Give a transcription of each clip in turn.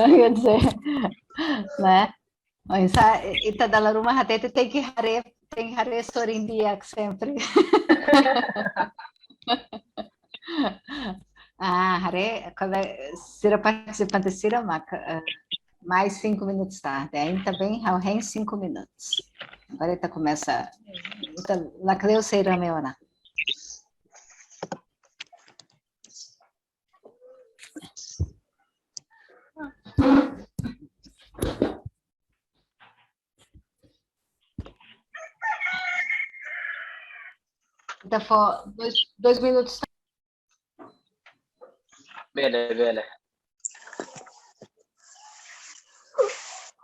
quer dizer, né? Ita dalam rumah hati itu tem que hare sorindiak sempre. Hare, será participante, será mais 5 minutos tarde. Ainda bem, ao rem 5 minutos. Agora ele começa. Lá que eu sei, Rameona. Então, for 2 minutos. Bene, bene.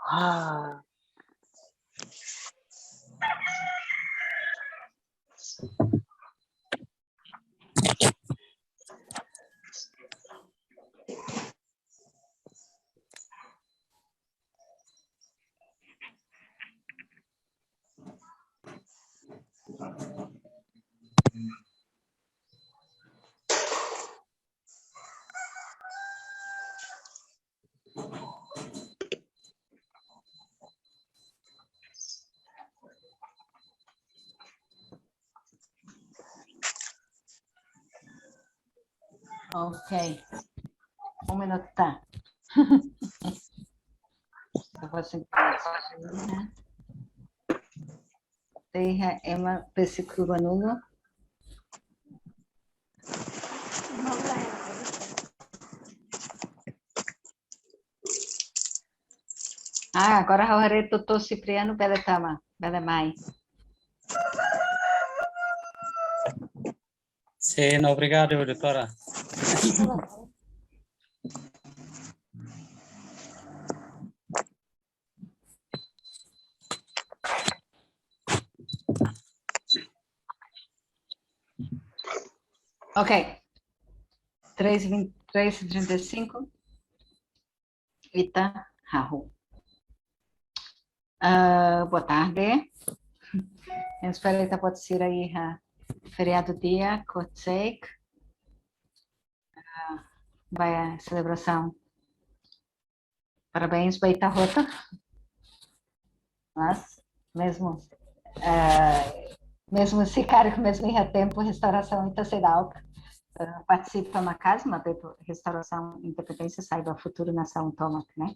Ah. Ok. 1 minuto, tá. Eu vou sentar. Terra Emma Pesicura Nuno. Agora eu harei Totô Cipriano Beletama, Belemai. Sim, obrigado, doutora. Ok. 3:35. Ita Rahu. Boa tarde. Eu espero que pode ser aí feriado dia, Kotsek. Vai a celebração. Parabéns, Baita Rota. Mas, mesmo se cargo, mesmo em tempo, restauração Itaceralca. Participa na casa, uma restauração independência, saiba futuro nação toma, né?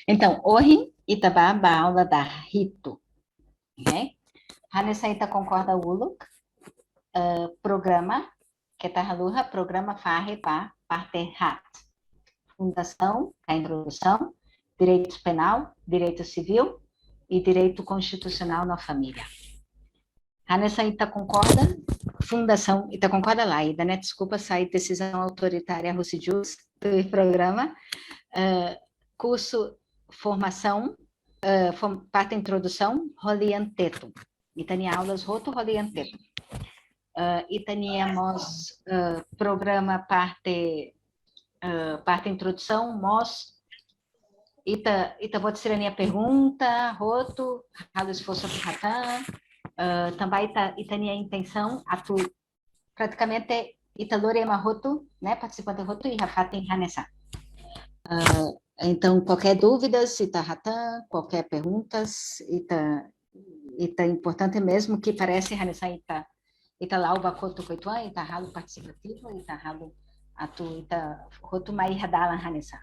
Então, hoje, Itabá, a aula da Rito, né? Hanessa Ita concorda Uluk, programa, que tá haluha, programa Farre para parte hat. Fundação, a introdução, direito penal, direito civil e direito constitucional na família. Hanessa Ita concorda, fundação, Ita concorda lá, Ida, né? Desculpa, sair decisão autoritária Russidjus do programa, curso, formação, parte introdução, Rolianteto. Itania aulas roto Rolianteto. Itaniamos programa parte introdução, mos ita pode ser a minha pergunta, roto, ralo esforço para também itania intenção, atu praticamente italorema roto, né, participante roto e rafatem hanessa. Então, qualquer dúvida, se está ratã, qualquer perguntas, está importante mesmo que parece Hanessa ita lá o bacoto coituan, ita ralo participativo, ita ralo ita roto mai radalan Hanessa.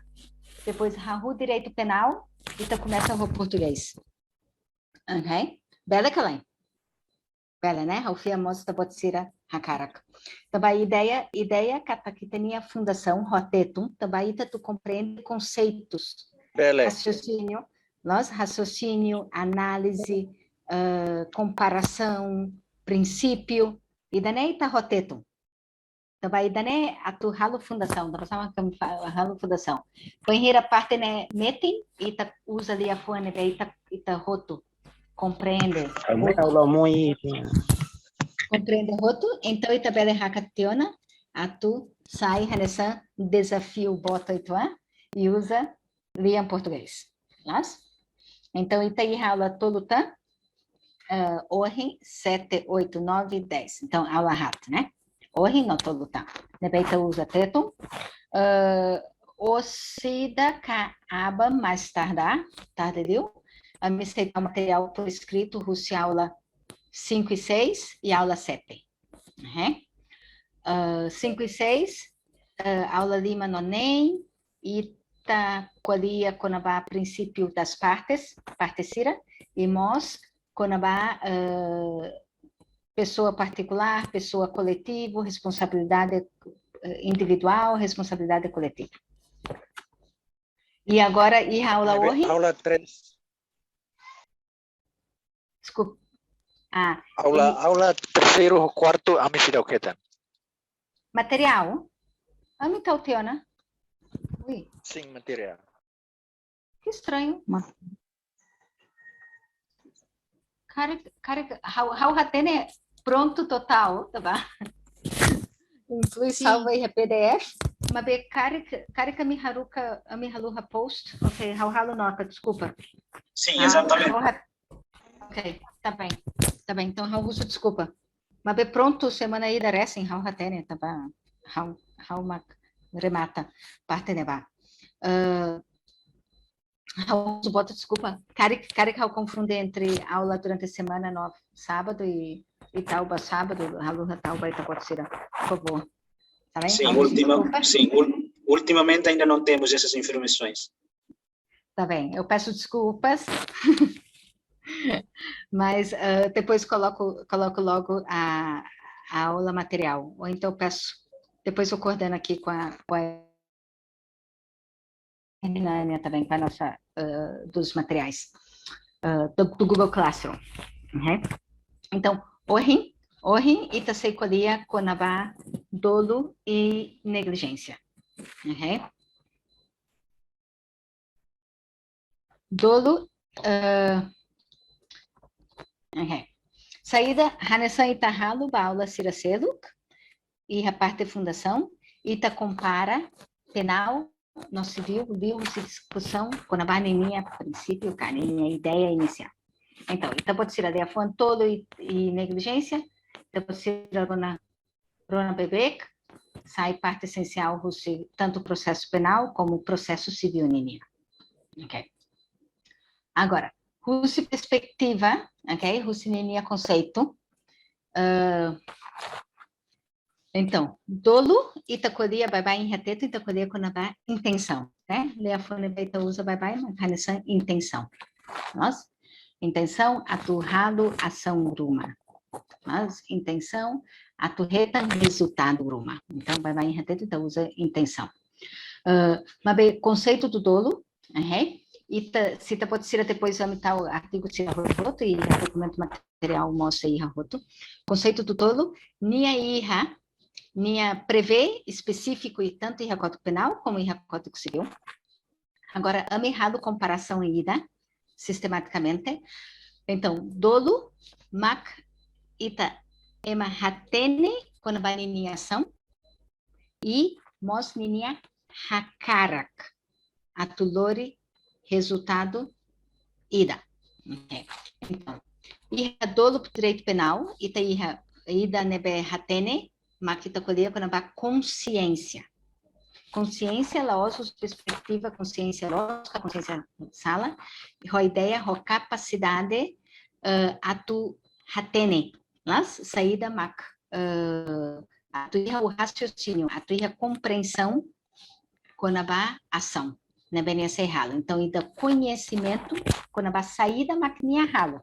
Depois, rahu direito penal, ita começa o português. Ok? Bela Kalai. Bela, né? Ralfia mostra botsira hakarak. Também ideia que tinha fundação rotetum, também tu compreende conceitos, Bele. raciocínio, análise, comparação, princípio, e daí tá rotetum. Também daí a tu ralo fundação, da passar ralo fundação. Põe a parte né metem e tá usa ali a fone daí tá roto. Compreende? Compreende roto? Então, Itabela Hakationa, a tu sai nessa desafio bota ituan e usa lia em português. Mas? Então, Itaí aula todo hoje 7, 8, 9, 10. Então, aula rápida, né? Ohi no toluta. Nebeita usa teton. Ocida ka aba mais tardar. Tardeu. A me aceitar o material por escrito, Rússia, aula 5 e 6 e aula 7. 5 e 6, aula Lima no NEM, Ita Colia Conabá, princípio das partes, partecira, e Mos Conabá, pessoa particular, pessoa coletivo, responsabilidade individual, responsabilidade coletiva. E agora, e a aula hoje? Aula 3. Desculpa. Aula terceiro, quarto, a me fidoketan. Material? Ami Tautiana? Ui, Sim, material. que estranho. How hatene pronto total, tá bom? Inclui salva aí a PDF. Mas be carica mi haruha post. Ok, how nota, desculpa. Sim, exatamente. Ok, tá bem. Tá bem, então how uso desculpa. Mas be pronto semana aí da recém how hatene, tá bom? How mak remata parte neba. How bota desculpa. Carica how confunde entre aula durante a semana no sábado e Tauba sábado, Haluha Tauba e Itacoatira, por favor. Tá bem? Sim, ultimamente ainda não temos essas informações. Tá bem, eu peço desculpas, mas depois coloco logo a aula material, ou então eu peço, depois eu coordeno aqui com a Hernânia também, com a nossa, dos materiais, do Google Classroom. Então, Ohin, Itasei Kolia, Konabá, dolo e negligência. Dolo, saída, Hanesan Itahalo, Baula Siraceluk, e a parte de fundação, Ita compara, penal, no civil, livro de discussão, Konabá Neninha, princípio, carinha, ideia inicial. Então, Ita pode ser a de afã, dolo e negligência, Ita pode ser a Rona Bebrek, sai parte essencial, tanto o processo penal como o processo civil Neninha. Ok. Agora, Rússia perspectiva, ok? Rússia Neninha conceito. Então, dolo, Itacolia, bye-bye, em reteto, Itacolia, Konabá, intenção, né? Leafone, Beita, usa, bye-bye, Macanessan, intenção. Nós, intenção, aturrado, ação, gruma. Nós, intenção, aturreta, resultado, gruma. Então, bye-bye, em reteto, então usa intenção. Mas, conceito do dolo, Cita pode ser depois o artigo de roto e o documento material mostra aí roto. Conceito do dolo, nia prevê específico e tanto em Código Penal como em Código Civil. Agora, errado comparação e ida, sistematicamente. Então, dolo, mac, ita, ema hatene, quando vai em ação, e mos ninia hakarak, atulori, resultado, ida. Então, iha dolo direito penal, ida nebe hatene, makita kolia konaba consciência. Consciência, laosos, perspectiva, consciência lógica, consciência sala, a ideia, a capacidade, atu hatene, las saída mak, atu o raciocínio, atu a compreensão, konaba ação. Na benia ralo. Então, ida conhecimento, quando a saída maquininha ralo.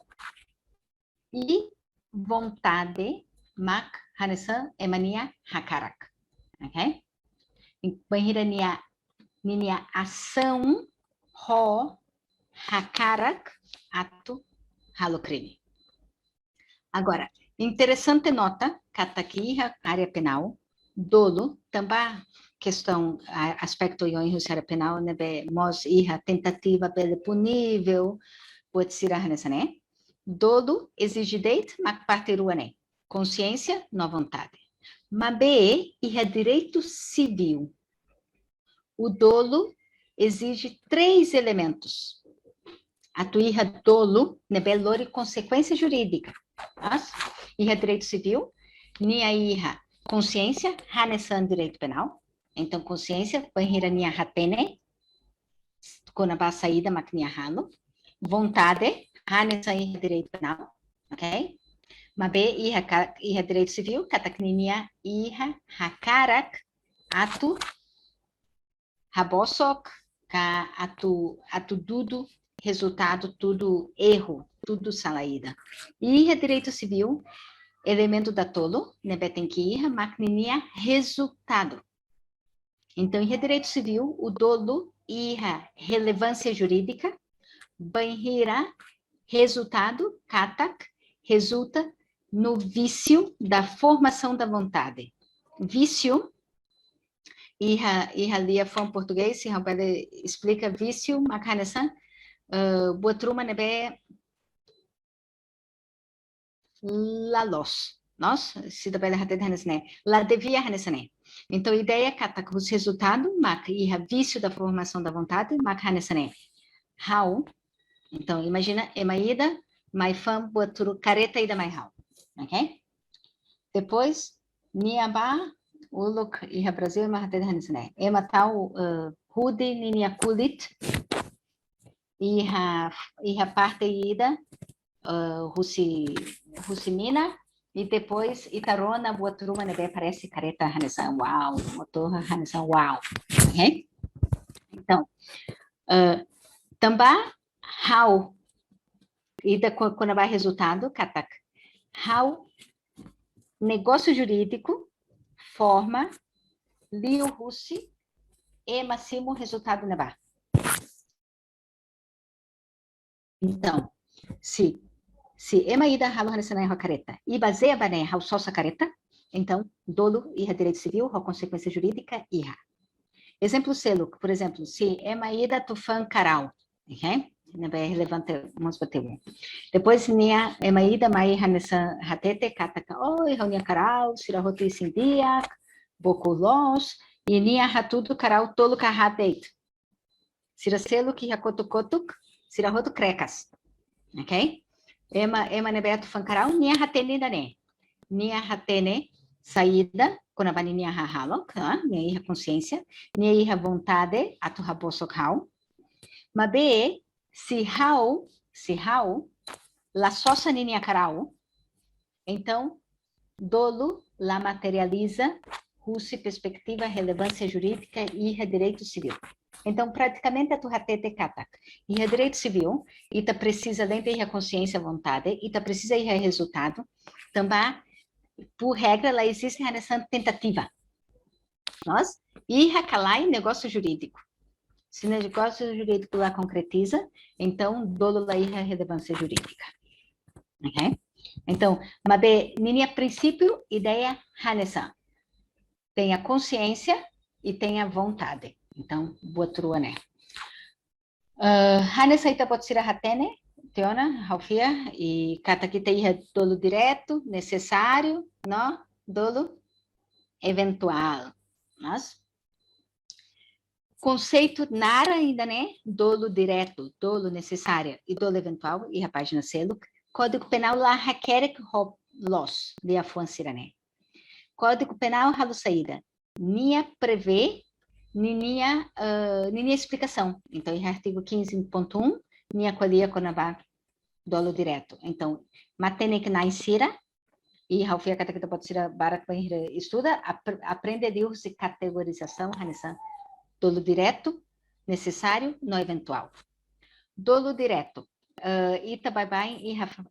E vontade, mak, hanesan, emania, hakarak. Ok? Banhira minha ação, ro, hakarak, ato, ralo crime. Agora, interessante nota, aqui, área penal, dolo, também questão, aspecto em área penal, né, mos iha tentativa pela punível, pode ser nessa, né? Dolo exige date, mas partirua, né? Consciência, não vontade. Mas be iha direito civil. O dolo exige 3 elementos. A tu iha dolo, né, belori consequência jurídica. Mas, iha direito civil, nia iha Consciência, Hanesan direito penal. Então, consciência, banhirania hatene, quando a saída, maquininha halo. Vontade, Hanesan direito penal, ok? Mabe, iha direito civil, katakninia, iha hakarak, atu, habosok, ka atu dudo, resultado, tudo erro, tudo salaída. Iha direito civil, elemento da tolo, nebetenkiha, maquininha, resultado. Então, em direito civil, o dolo e a relevância jurídica, banhira, resultado, katak, resulta no vício da formação da vontade. Vício, e a lia fã português, se Roberto explica vício, makanasan, botruma nebe la los. Nós, se da bela hatet hanesne, la devia hanesne. Então, a ideia é que os resultados, e o vício da formação da vontade, how. Então, imagina, emaída, mai fam, boturu, careta ida mai how. Ok? Depois, niaba, uluk, e Brasil, mahatet hanesne. Ematau, rude, ninia kulit, e a parte ida, russimina, e depois, Itarona, Boaturuma, Nebe, parece careta, Hanesan, uau, motor, Hanesan, uau. Ok? Então, tambá, how, e quando vai resultado, katak, how, negócio jurídico, forma, liu russi, e máximo resultado neba. Então, se emaída halo hanesanai ho careta e baseia bané hao sossa careta, então dolo iha direito civil, ho consequência jurídica iha. Exemplo selo, por exemplo, se emaída tufan caral, ok? Não é relevante, vamos bater um. Depois nia emaída mai hanesan hatete kataka oi honia caral, sira roti sindia, bocolos e nia hatudo caral tolo kahateit. Sira selo que hakotukotuk, sira roto crecas, ok? Ema nebeto fancarau, nia hatene dane. Nia hatene, saída, quando a nia hahalok, nia iha consciência, nia iha vontade, atu habosokau. Mabe, se hau, la sossa nia carau, então, dolo la materializa, russi perspectiva, relevância jurídica e direito civil. Então, praticamente, a turratete katak. E direito civil, e precisa, além de a consciência, a vontade, e precisa ir resultado, também, por regra, ela existe essa tentativa. Nós, e calai negócio jurídico. Se o negócio jurídico lá concretiza, então, dolo lá a relevância jurídica. Ok? Então, mabe, minha princípio, ideia, hanesan. Tem a consciência e tem a vontade. Então, boa né? Hanesa itapotsira hatene, teona, Ralfia, e katakita iha dolo direto, necessário, não? Dolo eventual. Mas, conceito nara ainda, né? Dolo direto, dolo necessário e dolo eventual, e a página selo. Código Penal lá requer los, de afuansira, né? Código Penal ralo saída. Nia prevê Ninia explicação. Então, em artigo 15.1, Nia qualia conavá dolo direto. Então, matenek na insira, e Ralfia Katakita pode ser barak estuda, aprende de categorização, Hanesan, dolo direto, necessário, não eventual. Dolo direto. Ita bye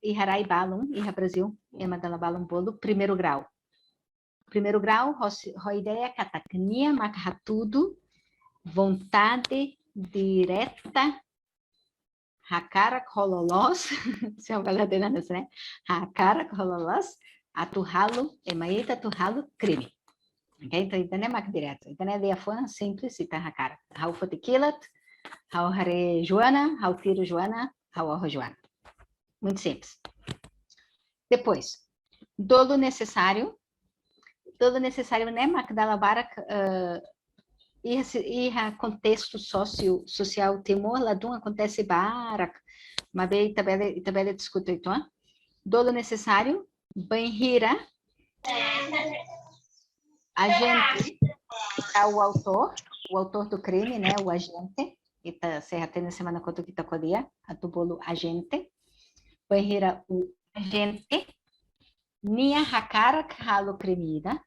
e harai balum, e Brasil, e madala balum bolo, primeiro grau. Primeiro grau, ideia kataknia, makatudo, vontade direta, hakarak hololos, se é uma verdadeira, né? Hakarak hololos, atuhalo, emaita atuhalo, crime. Ok? Então, isso não é mais direto. Então, é de fã simples, e tá hakarak. Hau fotiquilat, hau hare joana, hau tiro joana, hau arro joana. Muito simples. Depois, dolo necessário, né, Magdala Barak, e contexto social, temor ladum acontece Barak, mas bem, tabela discute então, dolo necessário, banhira, Agente é o autor do crime, né? O agente. Ita seha tena semana koto kita kodia, atu bolo agente. Banhira o agente. Nia hakara halo crimida.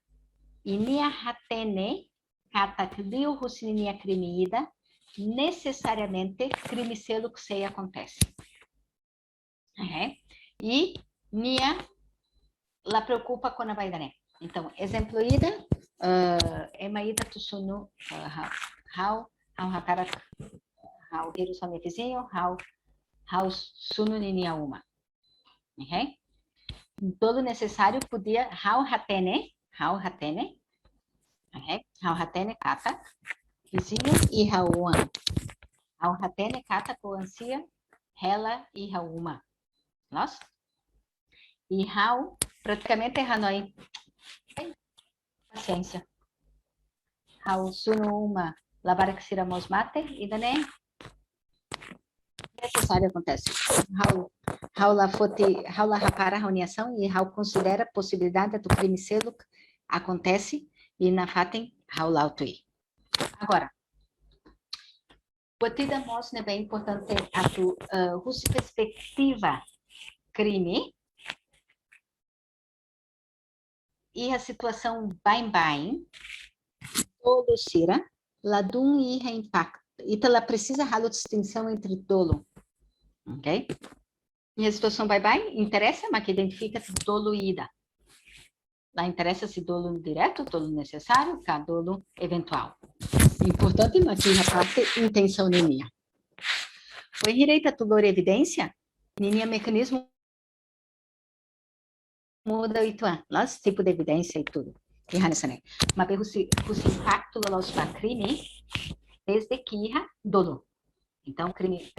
E nia hatene katakliu husninia crimida. Necessariamente crime selo que sei acontece. E nia la preocupa com a vaidane. Então, exemplo ida, emaida tusunu how hakarak how hiru só meu vizinho, how sunu ninia uma. Ok? Todo necessário podia how hatene, ok? How hatene kata vizinho e how one. How hatene kata coancia ela e how uma. Nós? E how praticamente Hanoi. Paciência. How sunu uma lavar que sira mos mate e dane necessário acontece. How la rapara a reunião e how considera a possibilidade do crime selo acontece e na fatem how la autui. Agora, botida mos é bem importante a tu perspectiva crime e a situação bem dolo sira ladum e impacto. Então, ela precisa a distinção entre dolo. Ok? E a situação bem interessa, mas que identifica se dolo ida. Lá interessa se dolo direto, dolo necessário, cá dolo eventual. Importante, mas que a parte intenção ninia. Foi direita tulor evidência, ninia mecanismo muda o ituan, lá tipo de evidência e tudo. Mas o impacto dos crime desde que dolo. Então, crime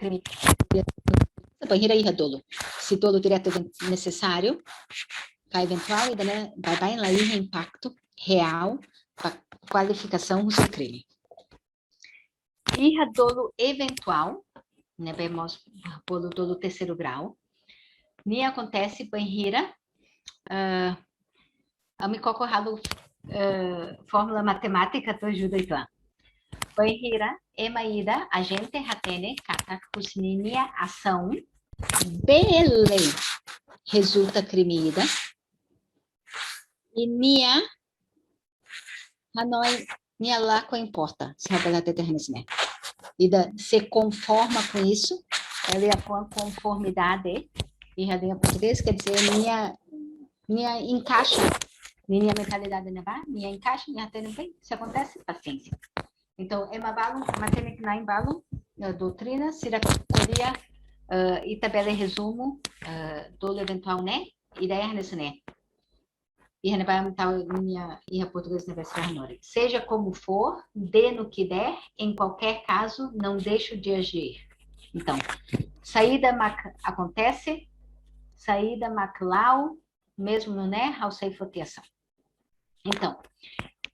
banheira dolo. Se dolo direto necessário, para eventual, e daí vai lá impacto real para qualificação do crime. E dolo eventual, né, vemos pelo dolo terceiro grau, nem acontece banheira a me cocorrado fórmula matemática to ajuda então. Banheira emaída agente hatene kata kusninia ação bele resulta crimida e nia hanoi nia lá co importa se ela determinismo e se conforma com isso ela é a conformidade e já em português quer dizer minha encaixa minha mentalidade né vai minha encaixa minha hatene bem se acontece paciência. Então, uma técnica na embalo, doutrina, se recolhia e tabela resumo do eventual, né? Ideia nesse, né? E a vai minha e a português na versão seja como for, dê no que der, em qualquer caso, não deixo de agir. Então, saída acontece, saída maclau, mesmo no né, ao sei foteação. Então,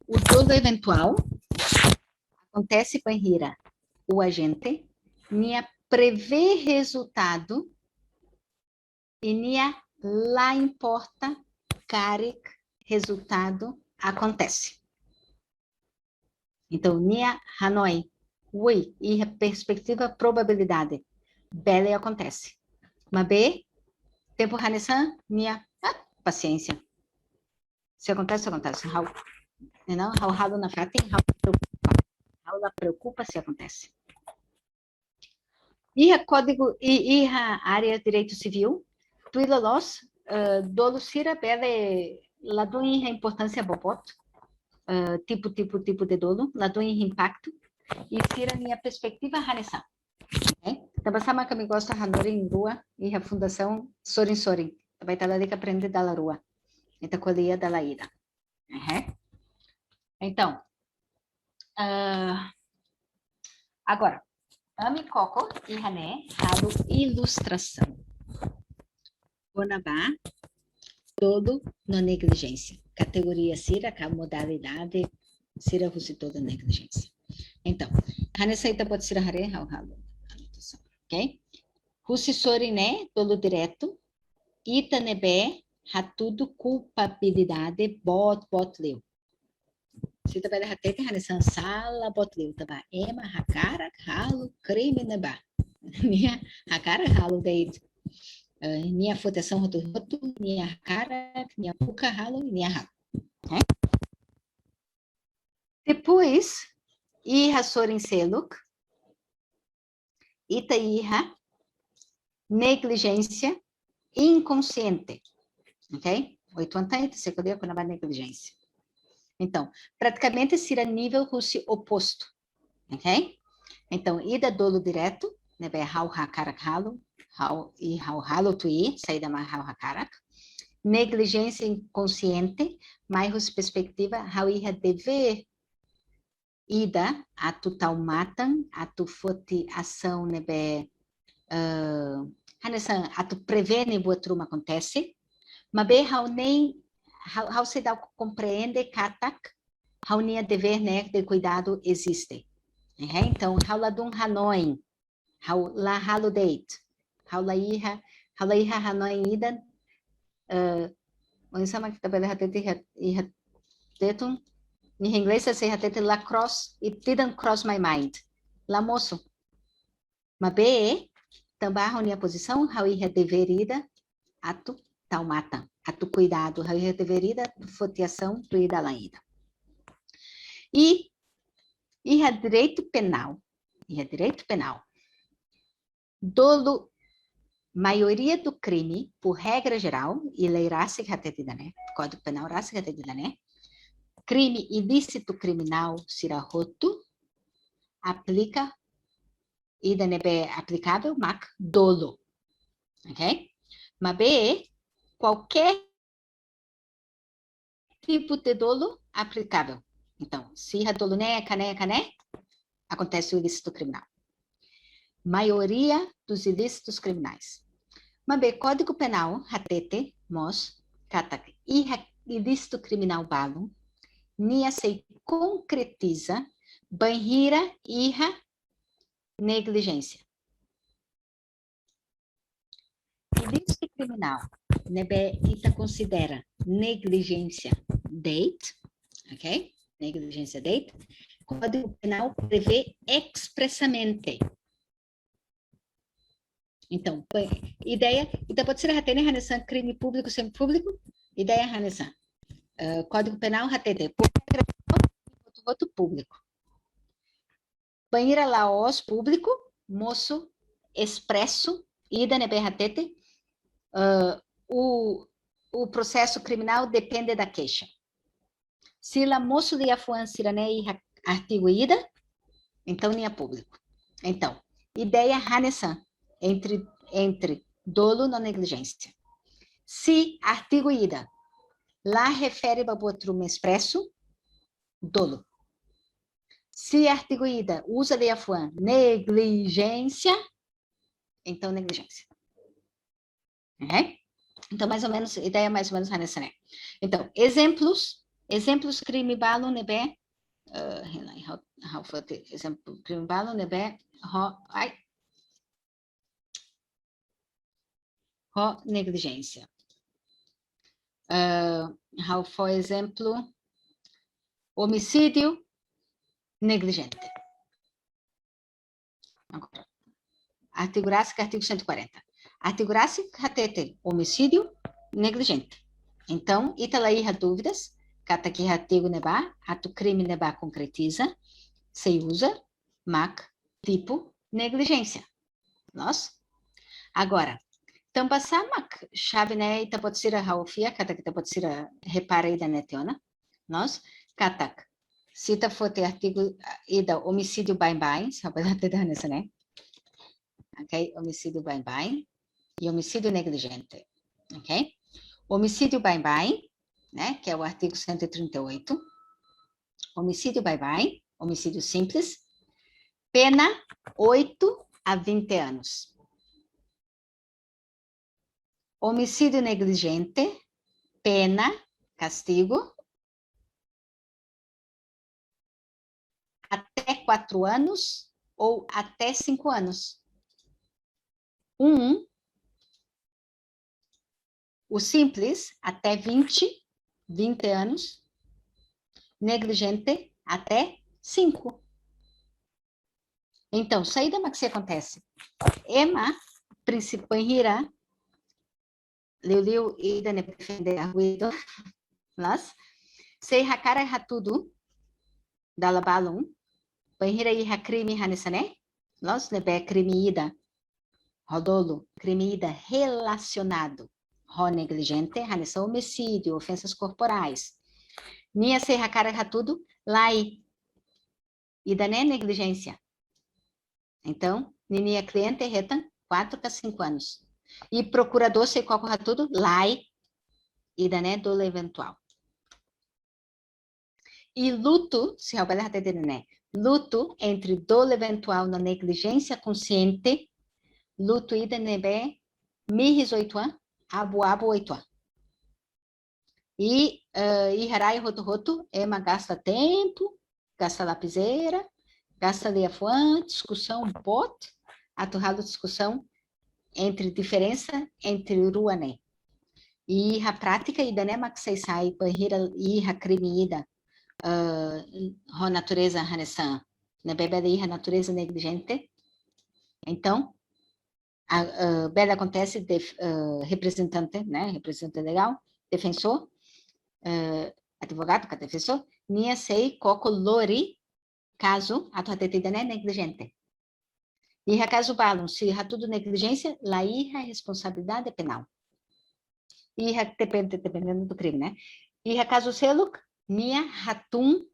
o todo eventual acontece com o agente, nia prevê resultado e nia lá importa carec resultado acontece. Então, nia hanoi, ui, e perspectiva probabilidade, bele acontece. Mas b, tempo hanesan, nia paciência. Se acontece, acontece. Não, how na fatem, ela preocupa se acontece. E a código e a área de direito civil, tuilolos dolo sira bele ladun a importância bobot, tipo de dolo, ladun impacto e sira minha perspectiva hanessa. Então sama que me gosta hanori em rua e a fundação Sorin. Vai estar lá de que aprender da rua. Então colia da laída. Então, agora, Amikoko e Hané falo ilustração. Bonabá, todo na negligência. Categoria Cira, a modalidade Cira fosse toda negligência. Então, Hané saída pode ser Hare, ok? Russi Soriné, todo direto. Itanebé, tudo culpabilidade, bot leu. Se tá bela hatete hanesan sala botleu taba ema hakara halo creme neba. Nia hakara halo deit. Nia fotação roto nia hakara nia puka halo nia halo. Depois iha sorin seluk ita iha negligência inconsciente. Ok? 80 você poderia com a negligência. Então, praticamente será nível russo oposto. Ok? Então, ida dolo direto, né, hau hakarak halo, hau e hau halo tui, saída mais hau hakarak. Negligência inconsciente, mais perspectiva, hau iha dever ida atu taumatan, atu foti ação, né, atu prevene o outro acontece, mas bem hau nem hau se dá compreende katak, hau nia dever, né, de cuidado existe. Então, hau la dun hanoi, hau la halo date, hau la iha hanoi ida, onde sama que tabela hatete iha tetum, em inglês se hatete la cross, it didn't cross my mind, la moço. Mas be, também hau nia posição, hau iha dever ida, atu taumata, atu cuidado, hau iha dever ida, fotiação, tu ida la ida. E iha direito penal, dolo, maioria do crime, por regra geral, e lei rasik hatetidane, Código Penal rasik hatetidane, crime ilícito criminal sirahotu, aplica, idanebe aplicável, mac, dolo. Ok? Mas B, qualquer tipo de dolo aplicável. Então, se dolo né, cané, acontece o ilícito criminal. Maioria dos ilícitos criminais. Mas bem, Código Penal, hatete, mos, katak, ilícito criminal balo, nia se concretiza, banhira, iha, negligência. Ilícito criminal, nebe, ita considera negligência date, ok? Negligência date. Código Penal prevê expressamente. Então, ideia, então pode ser até né, crime público sem público, ideia Hanessan. Código Penal hatete, voto público. Banheira laos público, moço expresso, ida nebe hatete, o processo criminal depende da queixa. Se la moço de afuan siranei artigo ida, então nem é público. Então, ideia Hanessan. Entre dolo na negligência. Se artigo ida lá refere para outro expresso, dolo. Se artigo ida usa de afuan negligência, então negligência. Então, mais ou menos, ideia mais ou menos nessa, né? Então, exemplos crime balo nebe, how for the exemplo crime balo nebe, negligência. How, for exemplo, homicídio negligente. Agora, artigo 140. Artigo hatete, homicídio negligente. Então, italaíha dúvidas, cata que artigo neba, ato crime neba concretiza, se usa, mac, tipo, negligência. Nós? Agora, também samak chave né ita pode ser a haufia kata kita pode ser a reparei da netiona nós katak cita fote artigo ida homicídio bem sabe até da nessa né ok homicídio bem e homicídio negligente ok homicídio bem né que é o artigo 138 homicídio bem homicídio simples pena 8 a 20 anos. Homicídio negligente, pena, castigo, até 4 anos ou até 5 anos. O simples, até 20 anos. negligente até 5. Então, saída mas que acontece. Ema, princípio hira, liu ida ne defender ruído, las, sei hakara hatudo, dala balum, banhira iha crime hanesane, los nebe crime ida, rodolo, crime ida relacionado, ro negligente, hanessa homicídio, ofensas corporais. Nia sei hakara hatudo, lai, ida ne negligência. Então, Nini é cliente retan 4 a 5 anos. E procurador se concorra tudo lai e dané dolo eventual. E luto, se roubar a né? Luto entre dolo eventual na negligência consciente, luto ida nebe mirris 8 anos, abu 8 anos. E harai roto ema gasta tempo, gasta lapiseira, gasta leafuan, discussão bot, aturrado discussão entre diferença entre ruané. E a prática ida né maxei sai banheira e a crime ida a natureza hanessan, na bebida e a natureza negligente. Então, a bela acontece de representante, né, representante legal, defensor, advogado, defensor, nia sei coco lori caso a tua detida né negligente. E a caso balum, se há tudo negligência, lá a responsabilidade penal. E dependendo do crime, né? E a caso selo, nia ratum,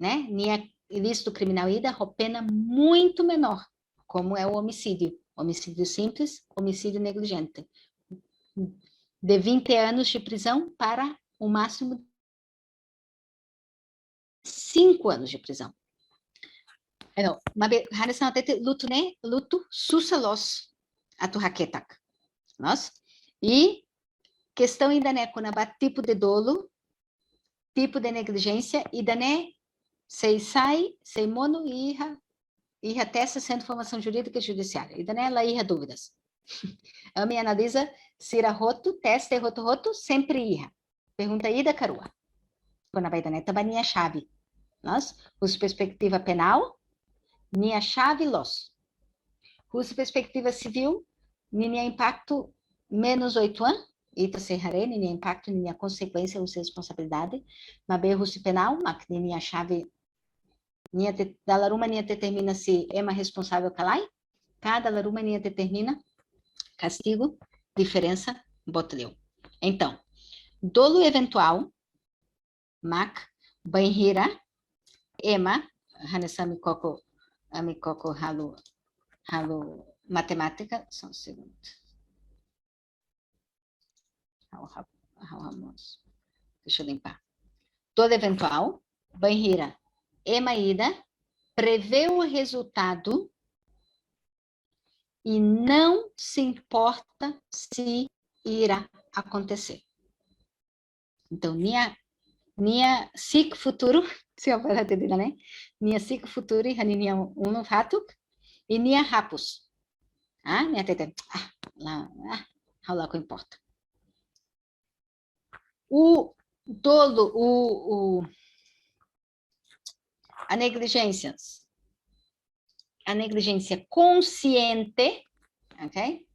né? Nia ilícito criminal ida, pena muito menor, como é o homicídio. Homicídio simples, homicídio negligente. De 20 anos de prisão para o máximo 5 anos de prisão. Não, hanesan tete luto né, luto susalos atuhaketak. Nós e questão ainda né com tipo de dolo, tipo de negligência e da né sei sai, sei mono e testa sendo formação jurídica e judiciária. E da né ela irra dúvidas. A minha analisa se era roto, testa e roto sempre irra. Pergunta ida carua. Quando vai da né tabaninha chave. Nós, os perspectiva penal minha chave los. Custo perspectiva civil, minha impacto menos 8 anos, ita serrare, minha impacto, minha consequência, ou responsabilidade, mas bem russo penal, mas minha chave, minha da laruma minha determina se é uma responsável calai, cada laruma minha determina castigo, diferença, botleu. Então, dolo eventual, mac, banheira, ema, hanesami coco amikoko halo matemática, só um segundo. Deixa eu limpar. Todo eventual, banheira, emaída, prevê o resultado e não se importa se irá acontecer. Então, minha ciclo futuro, se eu falar de né? Minha ciclo futuro e minha um fato e minha rapus. Minha tete. Lá que importa. O dolo, a negligência consciente, ok?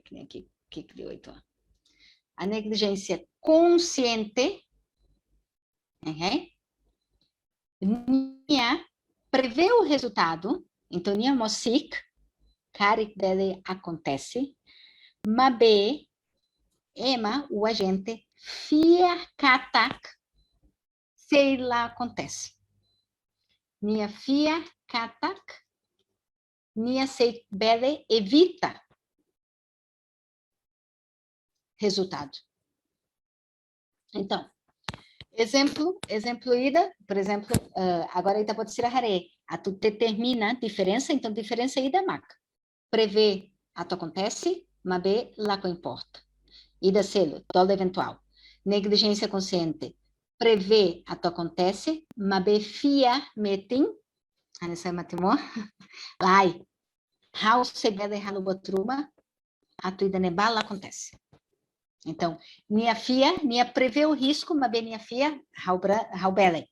Que nem aqui, que deu 8 anos. A negligência consciente, ok? Nia prevê o resultado, então nia mosik, carik dele acontece, mas b, ema, o agente, fia katak, sei lá acontece. Nia fia katak, nia sei bele evita resultado. Então, exemplo ida, por exemplo, agora ida pode ser a hare. A tu determina diferença, então diferença ida mac. Prevê a tu acontece, mas b lá que importa. Ida selo, dolo eventual. Negligência consciente. Prevê a tu acontece, mas b fia metin, anessa matimó, lai. How se bele halo botruma, a tu ida nebala acontece. Então, minha filha, minha prevê o risco, mas bem minha filha, how bele.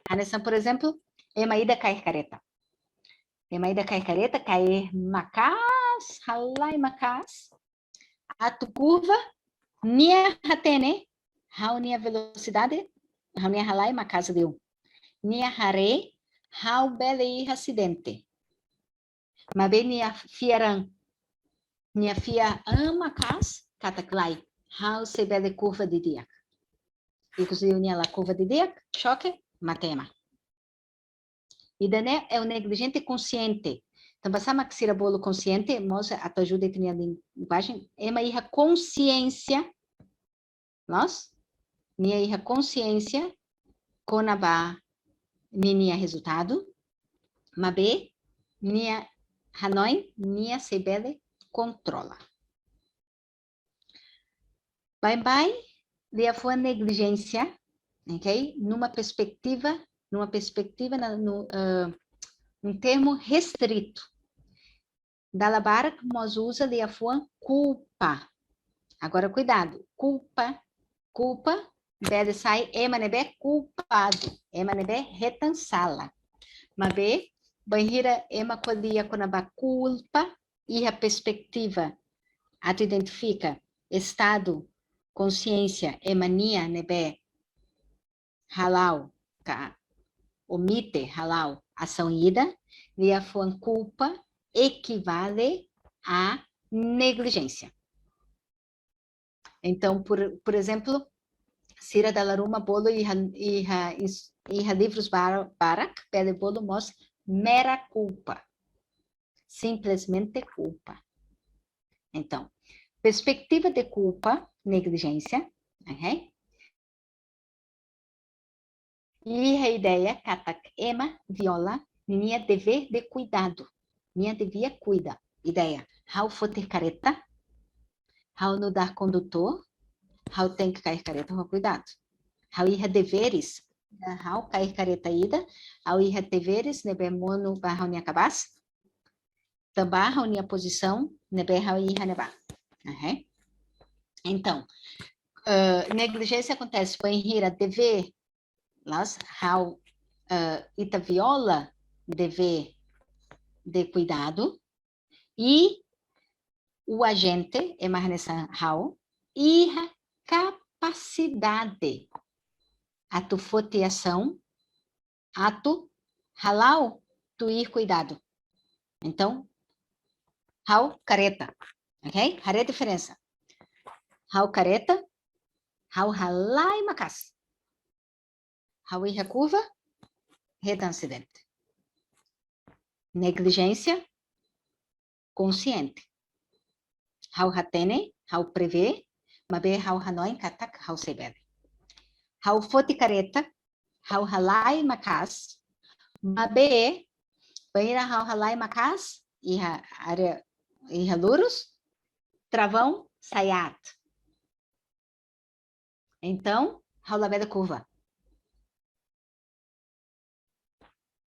Anessan, por exemplo, emaída cair careta. Emaída cair careta, cair macas, halai macas. Atu curva, nia hatene, how nia velocidade, how nia halai macas deu. Nia hare, how bele acidente. Mas bem minha fiaran, minha filha ama cas, cataklai, how se bele curva de dia. E cozinha nia la curva de dia, choque, matema. E daí é o negligente consciente. Então, passar a bolo consciente, mostra a tua ajuda a ter a linguagem, é uma irra consciência, nós, minha irra consciência, com a ba, minha resultado, mas b, minha hanoi, minha sebele, controla. Bye, de a negligência, ok? Num termo restrito. Dalabara, nós usa de a culpa. Agora, cuidado. Culpa, deve sair, emanebe culpado. Emanebe retansala. Mas be, banhira, emacolia com a culpa e a perspectiva. A tu identifica estado, consciência, emania, nebe, halal, omite, halal, ação ida, de a culpa, equivale à negligência. Então, por exemplo, Sira da Laruma bolo e livros barak, pede bolo mos mera culpa. Simplesmente culpa. Então, perspectiva de culpa, negligência, ok? E a ideia, katak ema, viola, minha dever de cuidado. Minha devia cuida. Ideia, how foter careta, how no dar condutor, how tem que cair careta com cuidado. How irra deveres, how cair careta ida, how irra deveres, nebe mono barra unia cabas, tambá how unia posição, nebe how irra neba. Ok? Então, negligência acontece com irra dever, las, how ita viola dever de cuidado, e o agente, é mais nessa how, e a capacidade, a tu foteação, a tu halal, tu ir cuidado. Então, how careta, ok? Hare diferença. How careta, how halai macas. How ir curva, reta acidente. Negligência, consciente. How hatene, how prevê, mabe how hanoi katak, how sebebe. How fote careta, how halai macas, mabe, banheira how halai macas, iha área, iha luros, travão, sayat. Então, how labeda curva.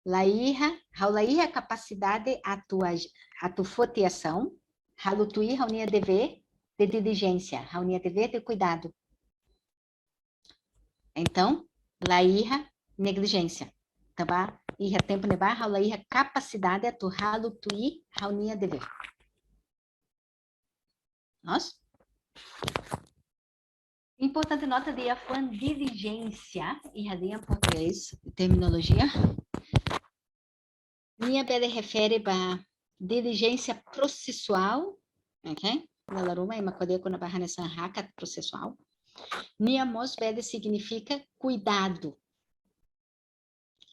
Laíra, how laíra capacidade a tua foteação, how tu ir, how nia dever de diligência, how nia dever de cuidado. Então, laíra negligência, tá? Iha tempo neba, how laíra capacidade a tu how tu ir, how nia dever. Nós? Importante nota de afã diligência, e em português, terminologia. Minha bele refere a diligência processual, ok? Lalaruma é uma coisa com a barra nessa raca processual. Minha mos bele significa cuidado.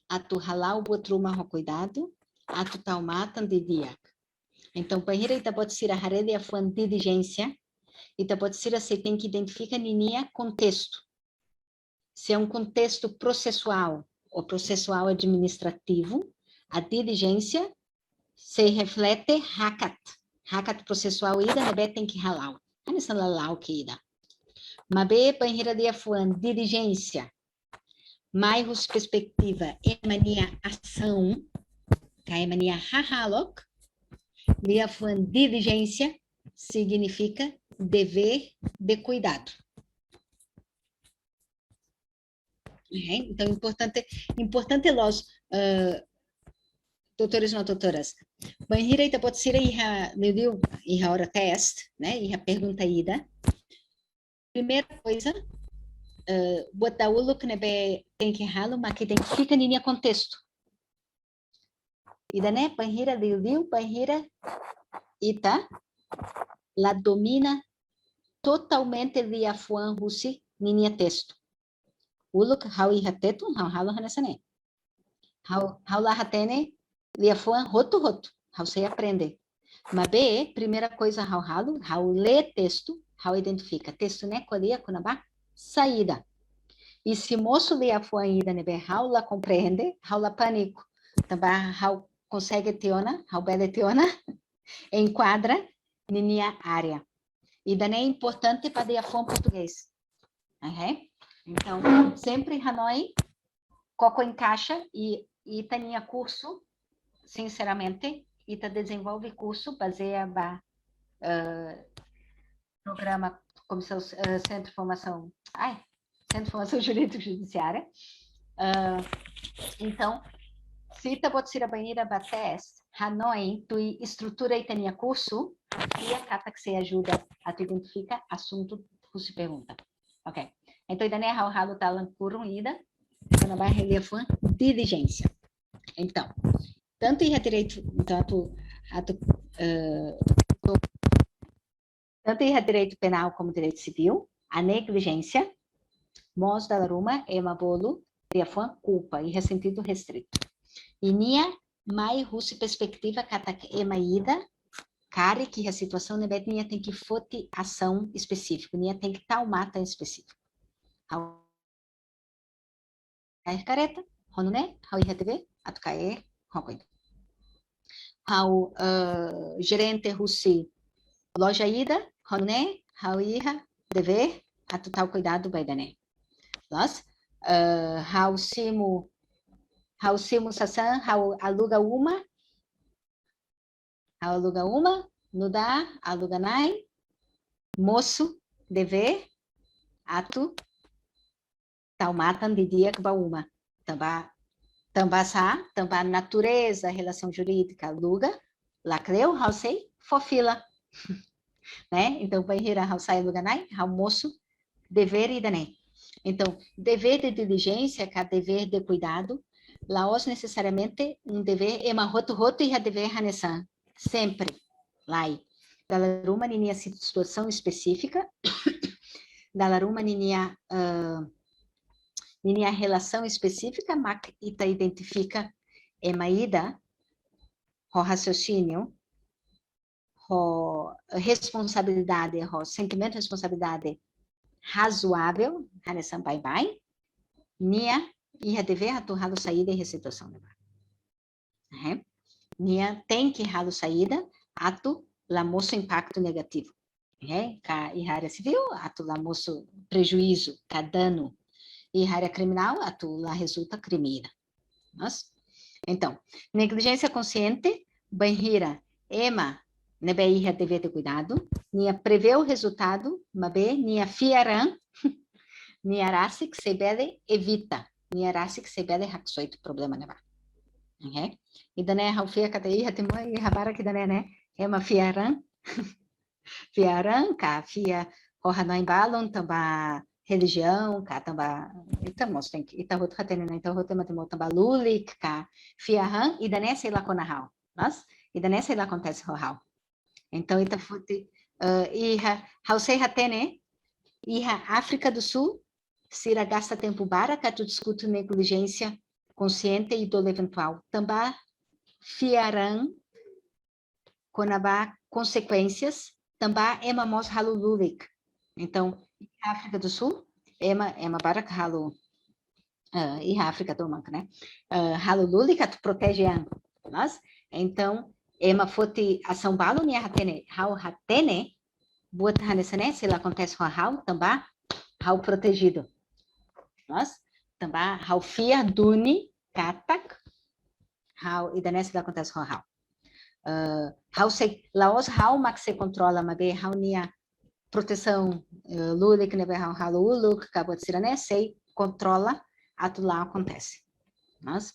Atu halal botruma ro cuidado, atu taumatan de dia. Então, banheira ita pode ser a harede afã diligência, ita pode ser a você tem que identificar ninia contexto. Se é um contexto processual ou processual administrativo, a diligência se reflete hakat. Hakat processual ida, nebe tem que halal. Anissa lalau que ida. Mabe banheira de afuan, diligência. Mais perspectiva, emania ação. Emania hahalok. De afuan, diligência significa dever de cuidado. Então, importante los doutores não doutoras. Banhira ita pode ser iha hora teste, né? Iha pergunta ida. Primeira coisa, botar o look nebe tem que ralo, mas que identifica ninha contexto. Ida né? Banhira banhira ita la domina totalmente via fuan rusi ninha texto. O look how iha teto, how halo hanasane. How la hatene via fuan roto, how se aprende. Mas B, primeira coisa, how lê texto, how identifica. Texto, né, colia, kunaba, saída. E se moço lê a fuan ida, né, how la compreende, how la pânico. Também, how consegue teona, how bela teona, enquadra, minha área. E daí é importante para a fuan português. Então, sempre Hanoi, coco encaixa e tinha curso, sinceramente, Ita desenvolve curso baseado programa Comissão Centro de Formação Jurídica Judiciária. Então, se Ita pode ser a banheira para teste, Hanoi, tu estrutura e tem curso, e a cata que você ajuda a tu identificar assunto que se pergunta. Ok. Então, ainda nem a halo talan curumida, quando vai relevar diligência. Então, tanto em direito, tanto em direito penal como direito civil, a negligência, mos da ruma é uma bolo de a culpa e sentido restrito. E nia mai russe perspectiva kata é maída, care que a situação ne nia tem que fote ação específica, nia tem que tal mata específico. Ao careta, honu né, ao IRTV, atucae, honcoido. Ao gerente russi loja ida, hone, hau iha, dever, atutal cuidado baidane. Los, hau simu sasan, hau aluga uma, nuda, aluga nai, moço, dever, atu, tal matan de dia que uma. Tamba natureza, relação jurídica, aluga, lacreu, hau sei, fofila. Né? Então, banheira, hau sai luganai, hau moço, dever e dané. Então, dever de diligência, que é dever de cuidado, laos necessariamente um dever é uma roto e a dever hanesan, sempre, lai. Dalaruma ninia situação específica, dalaruma ninia relação específica, mas ita identifica emaída, o raciocínio, responsabilidade, sentimento de responsabilidade razoável, hanesan bye, nia ia dever atuar saída e situação. Nia tem que ralo saída, atu lamoso impacto negativo. Ka e área civil, atu lamoso prejuízo, ka dano. E área criminal, atu la resulta crimina. Então, negligência consciente, banhira, ema, nebe ia dever de cuidado, nia prevê o resultado, mabe, nia fiaran, nia rasi que se bele evita, nia rasi que se bele haxoito problema neba. E dané hau fia kata ia temo e habara que dané né, ema fiaran, fiaran, ka fia roha no embalon, tamba religião, ka tamba, itamos tem que ita roto hatene, então roto matemo tamba lulik, ka fiaran, e dané sei lá conahau, mas e dané sei lá acontece rohau. Então, ita fote iha hausei hatene iha África do Sul sira gasta tempo bara que tu discute negligência consciente e dolo eventual. Também fiaran conaba consequências também é mamos halu lulik. Então, África do Sul é uma bara que halu e África do Manca, né? Halu lulik tu protege nós. Então, ema fote ação balo nia hatene, hau hatene, buat hanesane, se lá acontece com a hau, também hau protegido. Nós, também hau fia duni, katak, hau, e danes lá acontece com a hau. Hau se, laos hau mak se controla, mas hau nia proteção lula que nebe halo ulu que acabou de ser, né? Sei controla ato lá acontece. Mas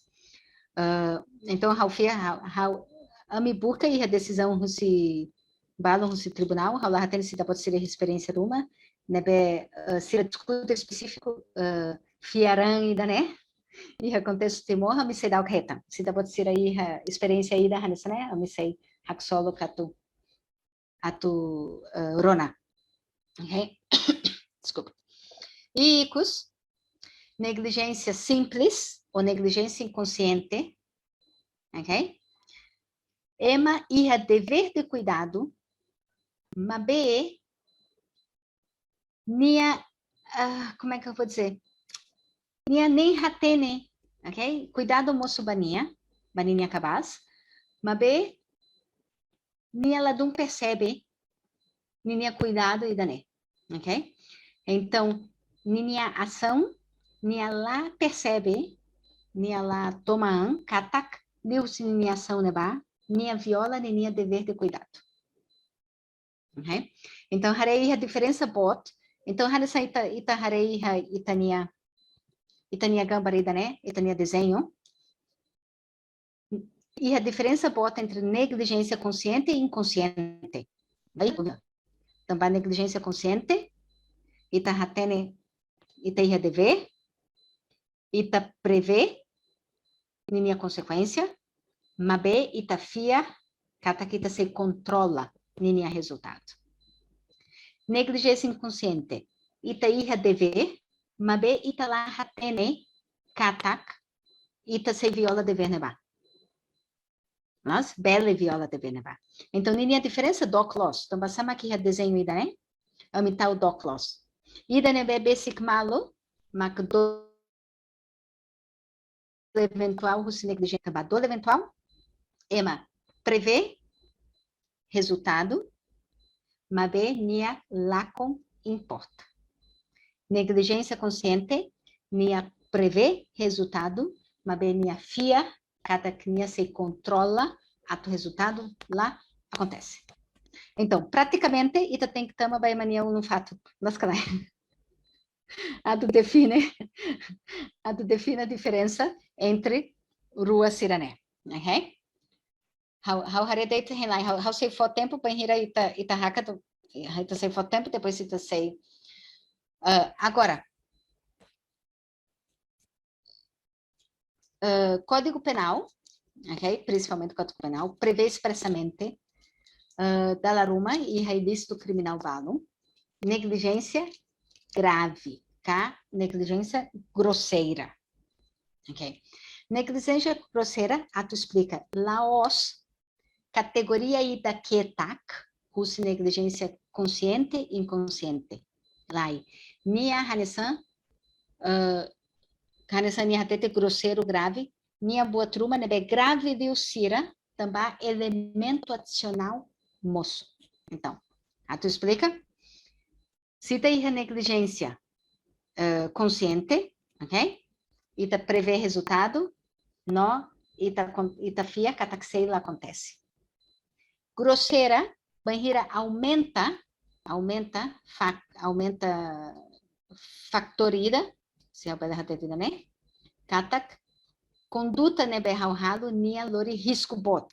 então how ami burka e a decisão se balon se tribunal, how lá tem se pode ser a experiência uma, nebe se discute específico fiaran e né? E acontece te morra me sei da o que reta. Se pode ser aí a experiência aí da hanessa, né? Me sei haksolo atu rona. Ok? Desculpa. E negligência simples ou negligência inconsciente, ok? Ema iha dever de cuidado, mas B, nia, como é que eu vou dizer? Nia nem hatene, ok? Cuidado moço baninha cabaz, mas B, nia ladum percebe, nia cuidado e dané, ok? Então, nia ação, nia lá percebe, nia lá toma katak, liu nia ação neba, nia viola, nia dever de cuidado. Okay? Então, harei a diferença bot. Então, harei ita harei itania gambarida, né? Itania desenho. E a diferença bot entre negligência consciente e inconsciente. Então, a negligência consciente, ita hatene, ita ia dever, ita prevê, minha consequência, mabe ita fia, kata kita se controla, minha resultado. Negligência inconsciente, ita ia dever, mabe ita lá hatene, katak, ita se viola dever neba. Mas, bela viola dever neba. Então, ninha diferença do clos. Então, passamos aqui a desenho ida, né? Amital do clos. Ida nebe basic malo, mak do eventual, se negligente, do eventual, ema, prevê, resultado, mabe nia lacon importa. Negligência consciente, nia prevê resultado, mabe nia fia, cada que nia se controla, ato resultado, lá acontece. Então, praticamente, ita tem que tomar bem mania um fato, lascalai. Ato define a diferença entre rua e sirané, ok? How haredei te henlai, how sei for tempo para hira ita haka, ita sei for tempo, depois ita sei. Agora, Código Penal, ok? Principalmente o Código Penal, prevê expressamente da laruma e ilícito criminal valo, negligência grave, tá? Negligência grosseira, ok? Negligência grosseira, ato explica, laos, categoria ida quietak, cuja negligência consciente e inconsciente. Lai, nia hanesan, hanesan nia hatete grosseiro grave, nia boa truma nebe grave de usira, também elemento adicional moço. Então, ato explica? Se tem negligência consciente, ok? Ita prevê resultado, não, ita fia, cataxei lá acontece. Grosseira, banheira aumenta factorida, se é o pedaço de né? Katak, conduta nebe hauhalo, nia lori risco bot.